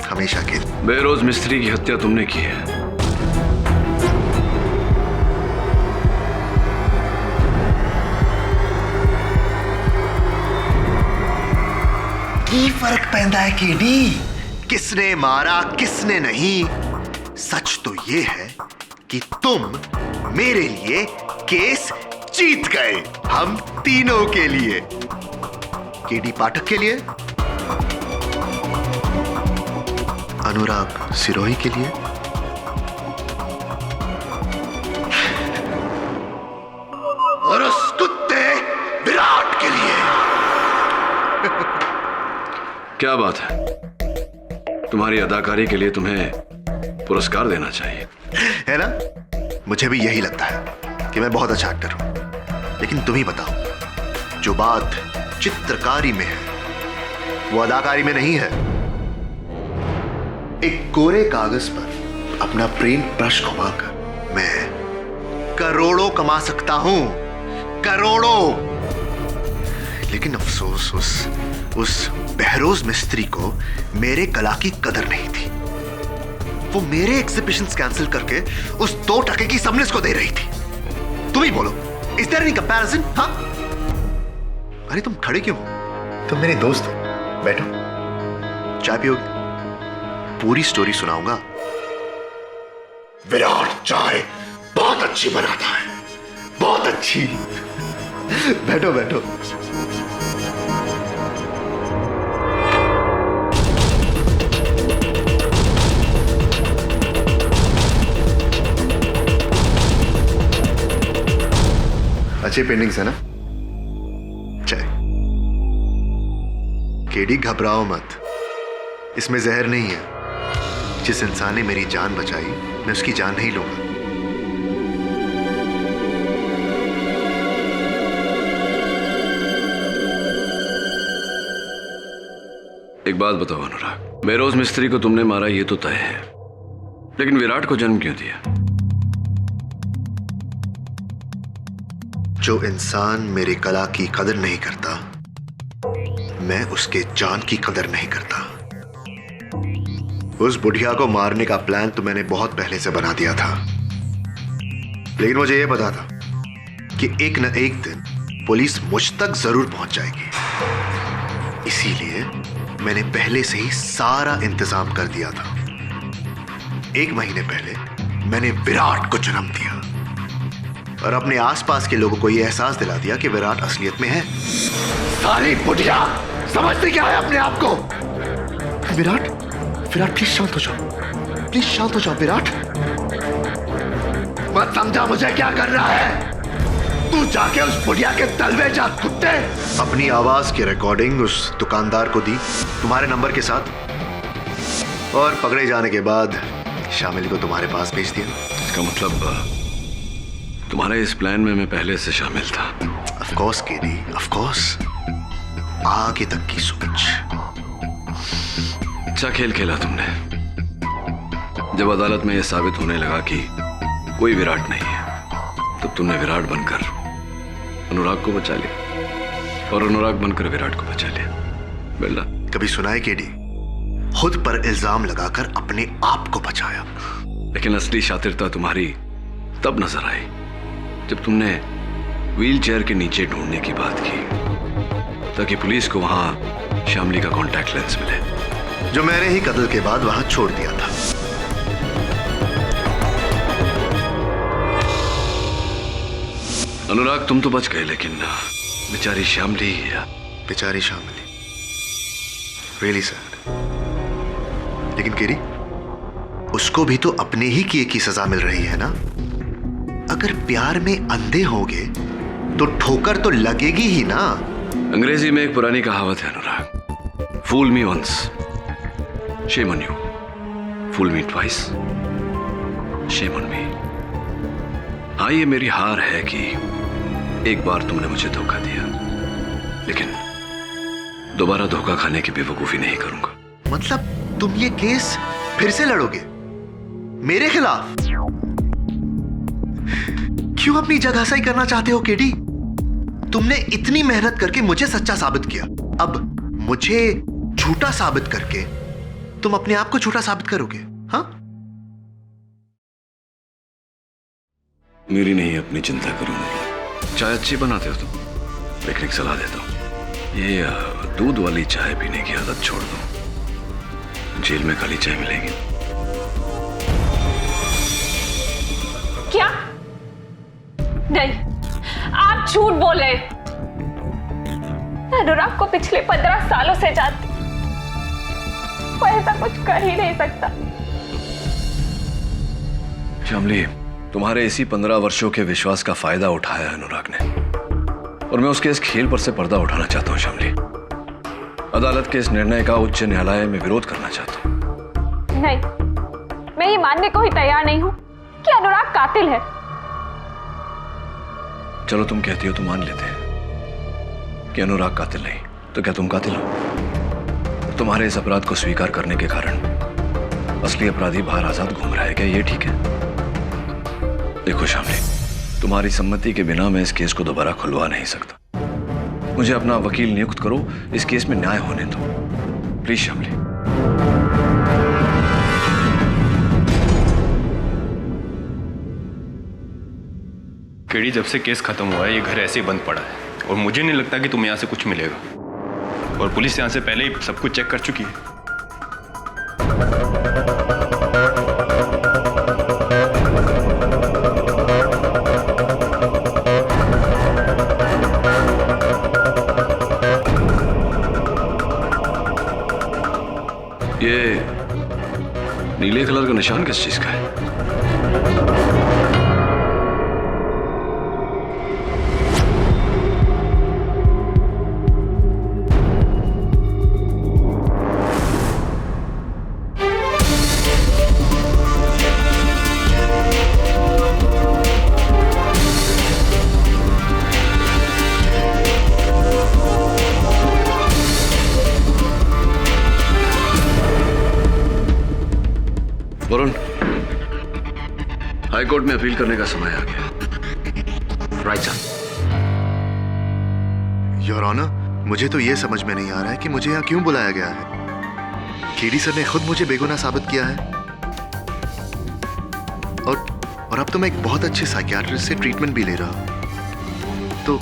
हमेशा के बेरोज मिस्त्री की हत्या तुमने की है। की फर्क पैदा है केडी, किसने मारा किसने नहीं। सच तो ये है कि तुम मेरे लिए केस जीत गए, हम तीनों के लिए। केडी पाठक के लिए, अनुराग सिरोही के लिए और उस कुत्ते विराट के लिए। क्या बात है, तुम्हारी अदाकारी के लिए तुम्हें पुरस्कार देना चाहिए, है ना? मुझे भी यही लगता है कि मैं बहुत अच्छा एक्टर हूं। लेकिन तुम ही बताओ, जो बात चित्रकारी में है वो अदाकारी में नहीं है। एक कोरे कागज पर अपना प्रेम ब्रश घुमाकर मैं करोड़ों कमा सकता हूं, करोड़ों। लेकिन अफसोस उस बहरोज मिस्त्री को मेरे कला की कदर नहीं थी। वो मेरे एग्जिबिशंस कैंसिल करके उस 2 टके की सबनिस को दे रही थी। तुम ही बोलो, इज देयर एनी कंपैरिजन? हाँ? अरे तुम खड़े क्यों हो? तुम मेरे दोस्त हो, बैठो, चाय पियोगे? पूरी स्टोरी सुनाऊंगा। विराट चाय बहुत अच्छी बनाता है, बहुत अच्छी। बैठो बैठो। अच्छी पेंटिंग्स है ना? चाय। केडी घबराओ मत, इसमें जहर नहीं है। जिस इंसान ने मेरी जान बचाई, मैं उसकी जान नहीं लूंगा। एक बात बताओ अनुराग, बेरोज मिस्त्री को तुमने मारा ये तो तय है, लेकिन विराट को जन्म क्यों दिया? जो इंसान मेरी कला की कदर नहीं करता, मैं उसके जान की कदर नहीं करता। उस बुढ़िया को मारने का प्लान तो मैंने बहुत पहले से बना दिया था, लेकिन मुझे यह पता था कि एक न एक दिन पुलिस मुझ तक जरूर पहुंच जाएगी। इसीलिए मैंने पहले से ही सारा इंतजाम कर दिया था। 1 महीने पहले मैंने विराट को जन्म दिया और अपने आसपास के लोगों को यह एहसास दिला दिया कि विराट असलियत में है। सारी बुढ़िया समझते क्या है अपने आप को? विराट, विराट प्लीज शांत हो जाओ, प्लीज शांत हो जाओ विराट। मत समझा मुझे क्या कर रहा है। तू जाके उस बुढ़िया के तलवे जा कुत्ते। अपनी आवाज की रिकॉर्डिंग उस दुकानदार को दी तुम्हारे नंबर के साथ और पकड़े जाने के बाद शामिल को तुम्हारे पास भेज दिया। इसका मतलब तुम्हारे इस प्लान में मैं पहले से शामिल था। Of course KD, of course. आगे तक की सोच। अच्छा खेल खेला तुमने। जब अदालत में यह साबित होने लगा कि कोई विराट नहीं है, तब तुमने विराट बनकर अनुराग को बचा लिया और अनुराग बनकर विराट को बचा लिया। बेल्ला, कभी सुना है केडी? खुद पर इल्जाम लगाकर अपने आप को बचाया। लेकिन असली शातिरता तुम्हारी तब नजर आई जब तुमने व्हील चेयर के नीचे ढूंढने की बात की ताकि पुलिस को वहां शामली का कॉन्टैक्ट लेंस मिले, जो मैंने ही कत्ल के बाद वहां छोड़ दिया था। अनुराग तुम तो बच गए, लेकिन बेचारी शामली, बेचारी शामली, रियली सैड। लेकिन केरी, उसको भी तो अपने ही किए की सजा मिल रही है ना। अगर प्यार में अंधे होंगे तो ठोकर तो लगेगी ही ना। अंग्रेजी में एक पुरानी कहावत है Anurag, fool me once, shame on you, fool me twice, shame on me. हाँ, ये मेरी हार है कि एक बार तुमने मुझे धोखा दिया, लेकिन दोबारा धोखा खाने की बेवकूफी नहीं करूंगा। मतलब तुम ये केस फिर से लड़ोगे मेरे खिलाफ? क्यों अपनी जगहसाई करना चाहते हो केडी? तुमने इतनी मेहनत करके मुझे सच्चा साबित किया, अब मुझे झूठा साबित करके तुम अपने आप को झूठा साबित करोगे? हाँ, मेरी नहीं अपनी चिंता करूंगा। चाय अच्छी बनाते हो तुम, लेकिन एक सलाह देता हूं, ये दूध वाली चाय पीने की आदत छोड़ दो। जेल में खाली चाय मिलेगी। क्या? नहीं, आप झूठ बोल रहे हैं। मैं अनुराग को पिछले 15 सालों से जानती, वो ऐसा कुछ कर ही नहीं सकता। शामली, तुम्हारे इसी 15 वर्षों के विश्वास का फायदा उठाया अनुराग ने, और मैं उसके इस खेल पर से पर्दा उठाना चाहता हूं। शामली, अदालत के इस निर्णय का उच्च न्यायालय में विरोध करना चाहता हूं। नहीं, मैं ये मानने को ही तैयार नहीं हूं कि अनुराग कातिल है। चलो तुम कहती हो तो मान लेते हैं कि अनुराग कातिल नहीं, तो क्या तुम कातिल हो? तुम्हारे इस अपराध को स्वीकार करने के कारण असली अपराधी बाहर आजाद घूम रहा है, क्या ये ठीक है? देखो शामली, तुम्हारी सम्मति के बिना मैं इस केस को दोबारा खुलवा नहीं सकता। मुझे अपना वकील नियुक्त करो, इस केस में न्याय होने दो, प्लीज शामली। केडी, जब से केस खत्म हुआ है ये घर ऐसे ही बंद पड़ा है और मुझे नहीं लगता कि तुम्हें यहाँ से कुछ मिलेगा, और पुलिस यहाँ से पहले ही सब कुछ चेक कर चुकी है। ये नीले कलर का निशान किस चीज का है? वरुण, हाईकोर्ट में अपील करने का समय आ गया। Right sir. योर ऑनर, मुझे तो यह समझ में नहीं आ रहा है कि मुझे यहाँ क्यों बुलाया गया है। केडी सर ने खुद मुझे बेगुनाह साबित किया है, और अब तो मैं एक बहुत अच्छे साइकियाट्रिस्ट से ट्रीटमेंट भी ले रहा हूँ। तो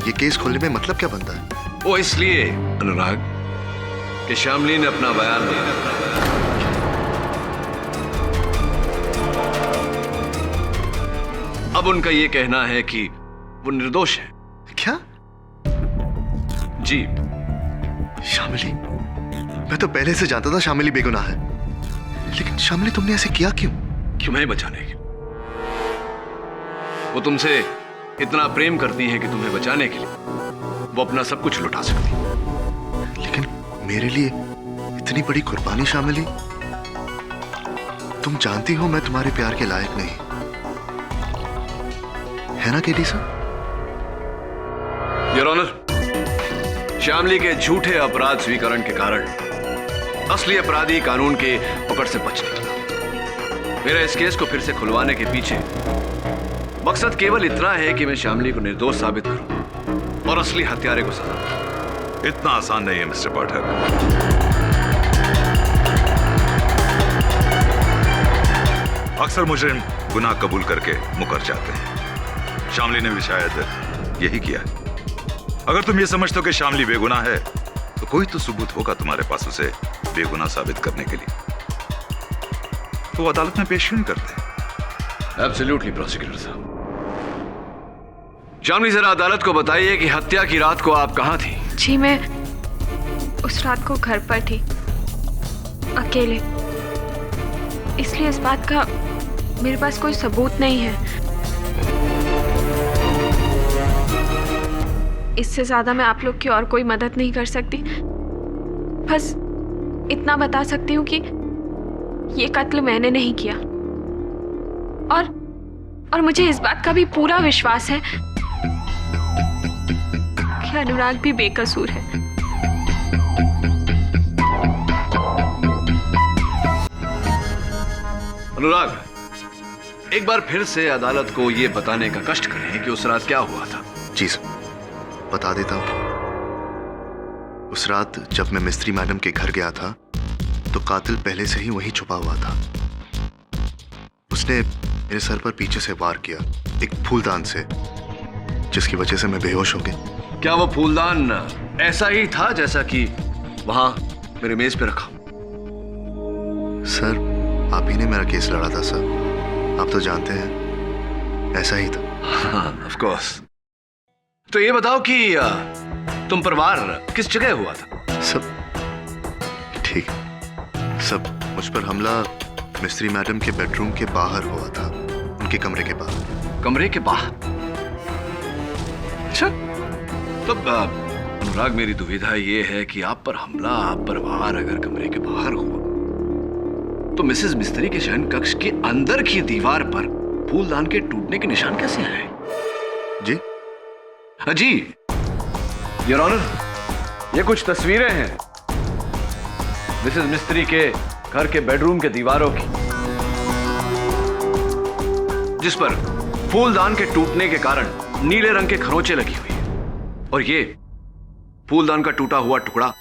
ये केस खोलने में मतलब क्या बनता है? वो इसलिए अनुराग कि श्यामली ने अपना बयान दिया। अब उनका ये कहना है कि वो निर्दोष है। क्या? जी। श्यामली? मैं तो पहले से जानता था श्यामली बेगुनाह है, लेकिन श्यामली तुमने ऐसे किया क्यों? तुम्हें बचाने के लिए। वो तुमसे इतना प्रेम करती है कि तुम्हें बचाने के लिए वो अपना सब कुछ लुटा सकती है। लेकिन मेरे लिए इतनी बड़ी कुर्बानी श्यामली, तुम जानती हो मैं तुम्हारे प्यार के लायक नहीं, है ना केडी सर? योर ऑनर, श्यामली के झूठे अपराध स्वीकरण के कारण असली अपराधी कानून के पकड़ से बच निकला। मेरा इस केस को फिर से खुलवाने के पीछे मकसद केवल इतना है कि मैं श्यामली को निर्दोष साबित करूं और असली हत्यारे को सजा दूं। इतना आसान नहीं है मिस्टर पाठक। अक्सर मुजरिम गुनाह कबूल करके मुकर जाते हैं। श्यामली ने भी शायद यही किया है। अगर तुम ये समझते हो कि श्यामली बेगुनाह है तो कोई तो सबूत होगा तुम्हारे पास उसे बेगुनाह साबित करने के लिए, तो अदालत में पेश क्यों नहीं करते? एब्सोल्युटली प्रोसिक्यूटर साहब। श्यामली जरा अदालत को बताइए कि हत्या की रात को आप कहां थी? जी मैं उस रात को घर पर थी, अकेले। इसलिए इस बात का मेरे पास कोई सबूत नहीं है। इससे ज्यादा मैं आप लोग की और कोई मदद नहीं कर सकती। बस इतना बता सकती हूँ कि ये कत्ल मैंने नहीं किया, और मुझे इस बात का भी पूरा विश्वास है कि अनुराग भी बेकसूर है। अनुराग, एक बार फिर से अदालत को यह बताने का कष्ट करें कि उस रात क्या हुआ था। जी सर, बता देता हूं। उस रात जब मैं मिस्त्री मैडम के घर गया था तो कातिल पहले से ही वहीं छुपा हुआ था। उसने मेरे सर पर पीछे से वार किया, एक फूलदान से, जिसकी वजह से मैं बेहोश हो गया। क्या वो फूलदान ऐसा ही था जैसा कि वहां मेरे मेज पे रखा? सर, आप ही ने मेरा केस लड़ा था सर, आप तो जानते हैं ऐसा ही था। हाँ, ऑफ कोर्स। तो ये बताओ कि तुम पर वार किस जगह हुआ था? सब ठीक है। सब मुझ पर हमला मिस्त्री मैडम के बेडरूम के बाहर हुआ था, उनके कमरे के बाहर। कमरे के बाहर? अच्छा, तब अनुराग मेरी दुविधा ये है कि आप पर हमला, आप पर वार अगर कमरे के बाहर हुआ तो मिसेस मिस्त्री के शयन कक्ष के अंदर की दीवार पर फूलदान के टूटने के निशान कैसे आए? जी जी योर ऑनर, ये कुछ तस्वीरें हैं मिसेस मिस्त्री के घर के बेडरूम के दीवारों की, जिस पर फूलदान के टूटने के कारण नीले रंग के खरोंचे लगी हुई है। और ये फूलदान का टूटा हुआ टुकड़ा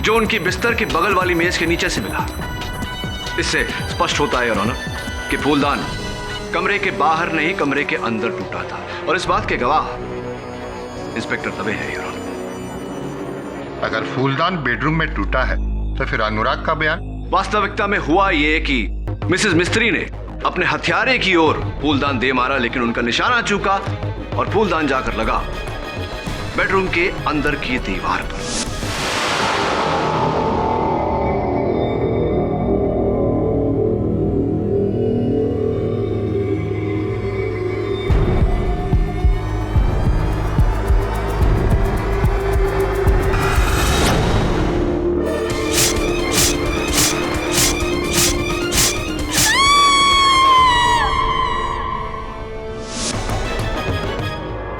जो उनकी बिस्तर की बगल वाली मेज के नीचे से मिला। इससे स्पष्ट होता है योर ऑनर कि फूलदान कमरे के बाहर नहीं, कमरे के अंदर टूटा था। और इस बात के गवाह इंस्पेक्टर दबे हैं योर ऑनर। अगर फूलदान बेडरूम में टूटा है तो फिर अनुराग का बयान? वास्तविकता में हुआ यह कि मिसेस मिस्त्री ने अपने हथियारे की ओर फूलदान दे मारा, लेकिन उनका निशाना चूका और फूलदान जाकर लगा बेडरूम के अंदर की दीवार पर।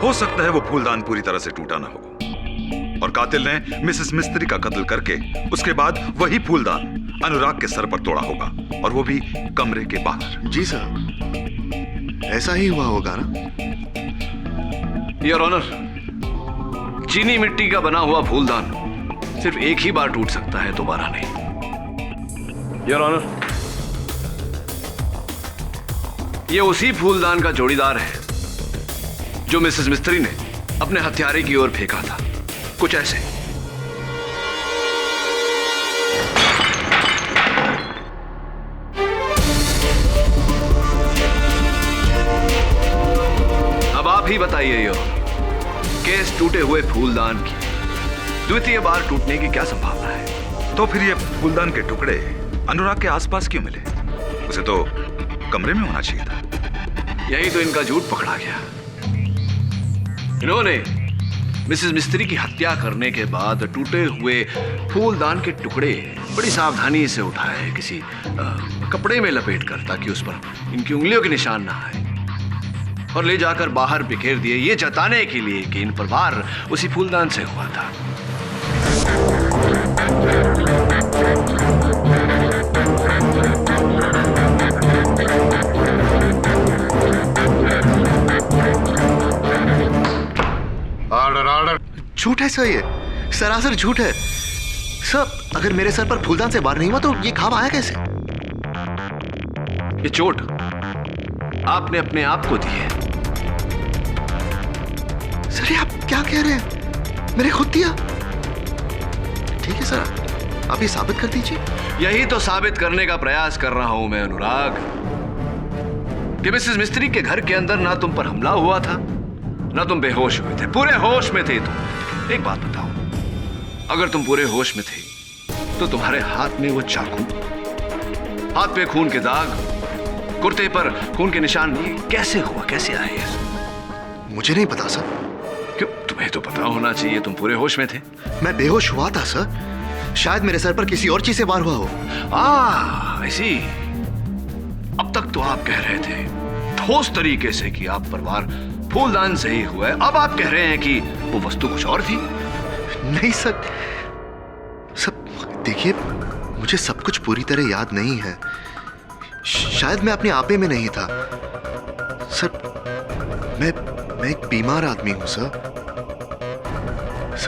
हो सकता है वो फूलदान पूरी तरह से टूटा ना हो और कातिल ने मिसेस मिस्त्री का कत्ल करके उसके बाद वही फूलदान अनुराग के सर पर तोड़ा होगा, और वो भी कमरे के बाहर। जी सर, ऐसा ही हुआ होगा ना? योर ऑनर, चीनी मिट्टी का बना हुआ फूलदान सिर्फ एक ही बार टूट सकता है, दोबारा नहीं। योर ऑनर, ये उसी फूलदान का जोड़ीदार है जो मिसेस मिस्त्री ने अपने हत्यारे की ओर फेंका था, कुछ ऐसे। अब आप ही बताइए योर, केस टूटे हुए फूलदान की द्वितीय बार टूटने की क्या संभावना है? तो फिर ये फूलदान के टुकड़े अनुराग के आसपास क्यों मिले? उसे तो कमरे में होना चाहिए था। यही तो इनका झूठ पकड़ा गया। इन्होंने मिसेस मिस्त्री की हत्या करने के बाद टूटे हुए फूलदान के टुकड़े बड़ी सावधानी से उठाए, किसी कपड़े में लपेटकर, ताकि उस पर इनकी उंगलियों के निशान ना आए, और ले जाकर बाहर बिखेर दिए, ये जताने के लिए कि इन पर वार उसी फूलदान से हुआ था। Order order. झूठ है सर, ये सरासर झूठ है सर। अगर मेरे सर पर फूलदान से वार नहीं हुआ तो ये घाव आया कैसे? ये चोट आपने अपने आप को दी है। सर आप क्या कह रहे हैं? मैंने खुद दिया। ठीक है सर, आप ये साबित कर दीजिए। यही तो साबित करने का प्रयास कर रहा हूं मैं अनुराग, कि मिसेस मिस्त्री के घर के अंदर ना तुम पर हमला हुआ था, ना तुम बेहोश हुए थे, पूरे होश में थे तुम। एक बात बताओ, अगर तुम पूरे होश में थे तो तुम्हारे हाथ में वो चाकू, हाथ पे खून के दाग, कुर्ते पर खून के निशान, ये कैसे हुआ, कैसे आए? मुझे नहीं पता सर। क्यों? तुम्हें तो पता होना चाहिए, तुम पूरे होश में थे। मैं बेहोश हुआ था सर, शायद मेरे सर पर किसी और चीज से वार हुआ हो। ऐसी। अब तक तो आप कह रहे थे ठोस तरीके से कि आप पर वार फूलदान से ही हुआ है, अब आप कह रहे हैं कि वो वस्तु कुछ और थी। नहीं सर, सब देखिए, मुझे सब कुछ पूरी तरह याद नहीं है। शायद मैं अपने आपे में नहीं था सर। मैं एक बीमार आदमी हूं सर।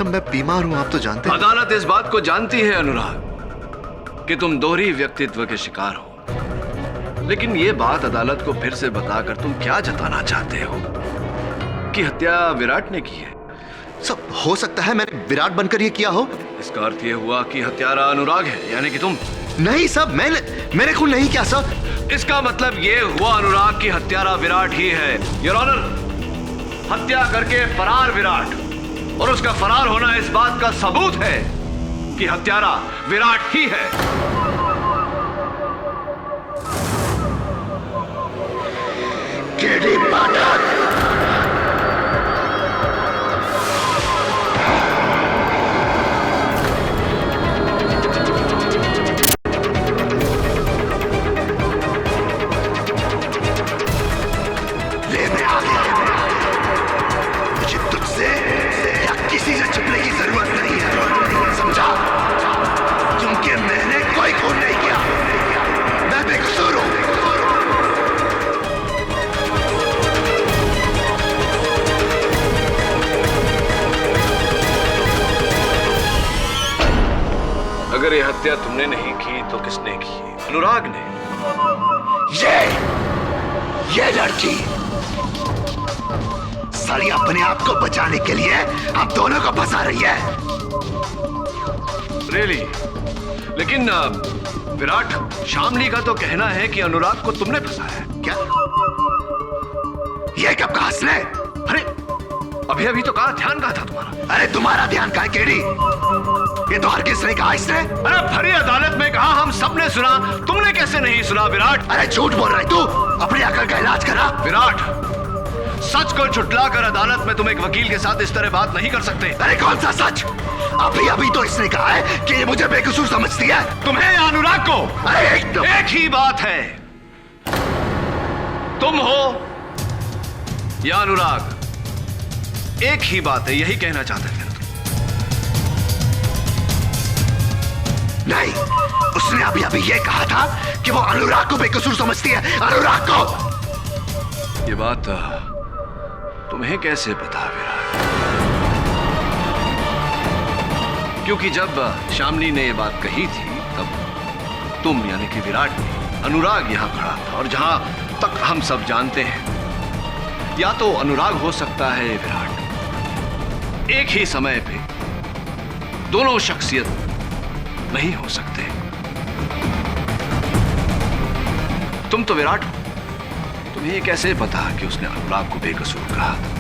मैं बीमार हूं, आप तो जानते हैं। अदालत इस बात को जानती है अनुराग कि तुम दोहरी व्यक्तित्व के शिकार हो, लेकिन ये बात अदालत को फिर से बताकर तुम क्या जताना चाहते हो कि हत्या विराट ने की है? सब हो सकता है मैंने विराट बनकर ये किया हो। इसका अर्थ ये हुआ कि हत्यारा अनुराग है, यानी कि तुम। नहीं सब, मैंने खून नहीं किया सर। इसका मतलब ये हुआ अनुराग की हत्यारा विराट ही है। योर ऑनर, हत्या करके फरार विराट, और उसका फरार होना इस बात का सबूत है कि हत्यारा विराट ही है। केडी पाठक, अगर ये हत्या तुमने नहीं की तो किसने की? अनुराग ने। ये लड़की साली अपने आप को बचाने के लिए आप दोनों को फंसा रही है। रियली? लेकिन विराट, शामली का तो कहना है कि अनुराग को तुमने फंसाया। क्या? ये कब कहा इसने? अरे अभी अभी तो कहा, ध्यान कहा था तुम्हारा। अरे तुम्हारा ध्यान कहा केडी? ये तो हर किसने कहा इसने? अरे भरी अदालत में कहा, हम सबने सुना, तुमने कैसे नहीं सुना विराट? अरे झूठ बोल रहे तू, अपनी अकल का इलाज करा। विराट, सच को झुटलाकर अदालत में तुम एक वकील के साथ इस तरह बात नहीं कर सकते। अरे कौन सा सच? अभी तो इसने कहा है कि ये मुझे बेकसूर समझती है। तुम्हें या अनुराग को? अरे एक ही बात है, तुम हो या अनुराग, एक ही बात है, यही कहना चाहते थे। नहीं, उसने अभी ये कहा था कि वो अनुराग को बेकसूर समझती है। अनुराग को। ये बात तुम्हें कैसे पता विराट? क्योंकि जब शामली ने ये बात कही थी तब तुम यानी कि विराट ने, अनुराग यहां खड़ा था, और जहां तक हम सब जानते हैं या तो अनुराग हो सकता है विराट। एक ही समय पे दोनों शख्सियत नहीं हो सकते। तुम तो विराट हो, तुम्हें ये कैसे पता कि उसने अनुराग को बेकसूर कहा था?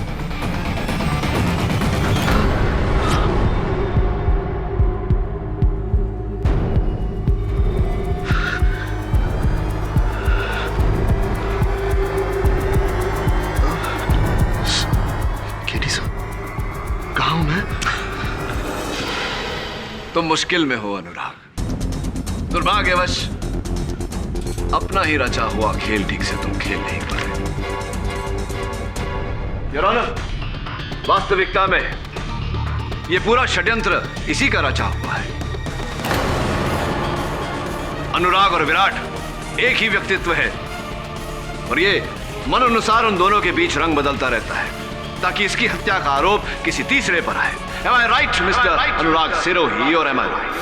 तुम मुश्किल में हो अनुराग। दुर्भाग्यवश अपना ही रचा हुआ खेल ठीक से तुम खेल नहीं पा रहे। योर ऑनर, वास्तविकता में ये पूरा षड्यंत्र इसी का रचा हुआ है। अनुराग और विराट एक ही व्यक्तित्व है और ये मन अनुसार उन दोनों के बीच रंग बदलता रहता है ताकि इसकी हत्या का आरोप किसी तीसरे पर आए। Am I right, Mr. Anurag Sirohi, or am I right?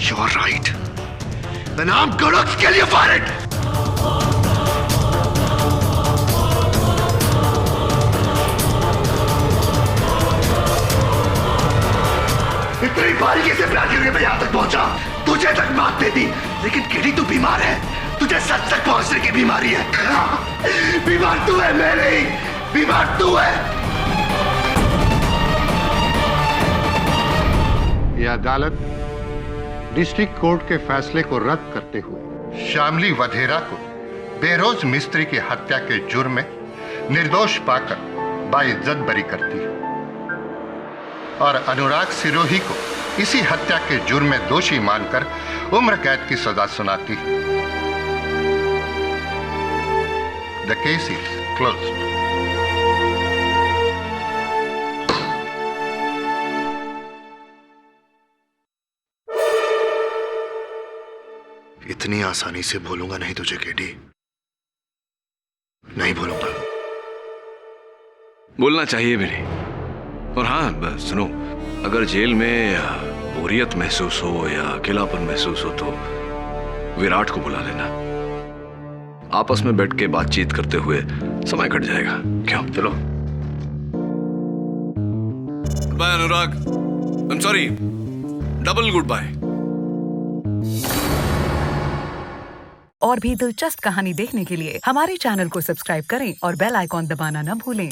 You're right. Then I'm gonna kill you for it. इतनी बारीकी से प्लान करके मैं यहां तक पहुंचा, तुझे तक मात दे दी, लेकिन केडी तू बीमार है। तुझे सच तक पहुंचने की बीमारी है। बीमार तू है, मैं नहीं। बीमार तू है। यह अदालत डिस्ट्रिक्ट कोर्ट के फैसले को रद्द करते हुए शामली वधेरा को बेरोज मिस्त्री की हत्या के जुर्म में निर्दोष पाकर बाइज्जत बरी करती है और अनुराग सिरोही को इसी हत्या के जुर्म में दोषी मानकर उम्र कैद की सजा सुनाती है। The case is closed. इतनी आसानी से भूलूंगा नहीं तुझे केडी, नहीं भूलूंगा। बोलना चाहिए भी नहीं। और हाँ सुनो, अगर जेल में बोरियत महसूस हो या अकेलापन महसूस हो तो विराट को बुला लेना। आपस में बैठ के बातचीत करते हुए समय कट जाएगा। क्यों? चलो। Good bye Anurag. I am sorry, double good bye. और भी दिलचस्प कहानी देखने के लिए हमारे चैनल को सब्सक्राइब करें और बेल आइकॉन दबाना न भूलें।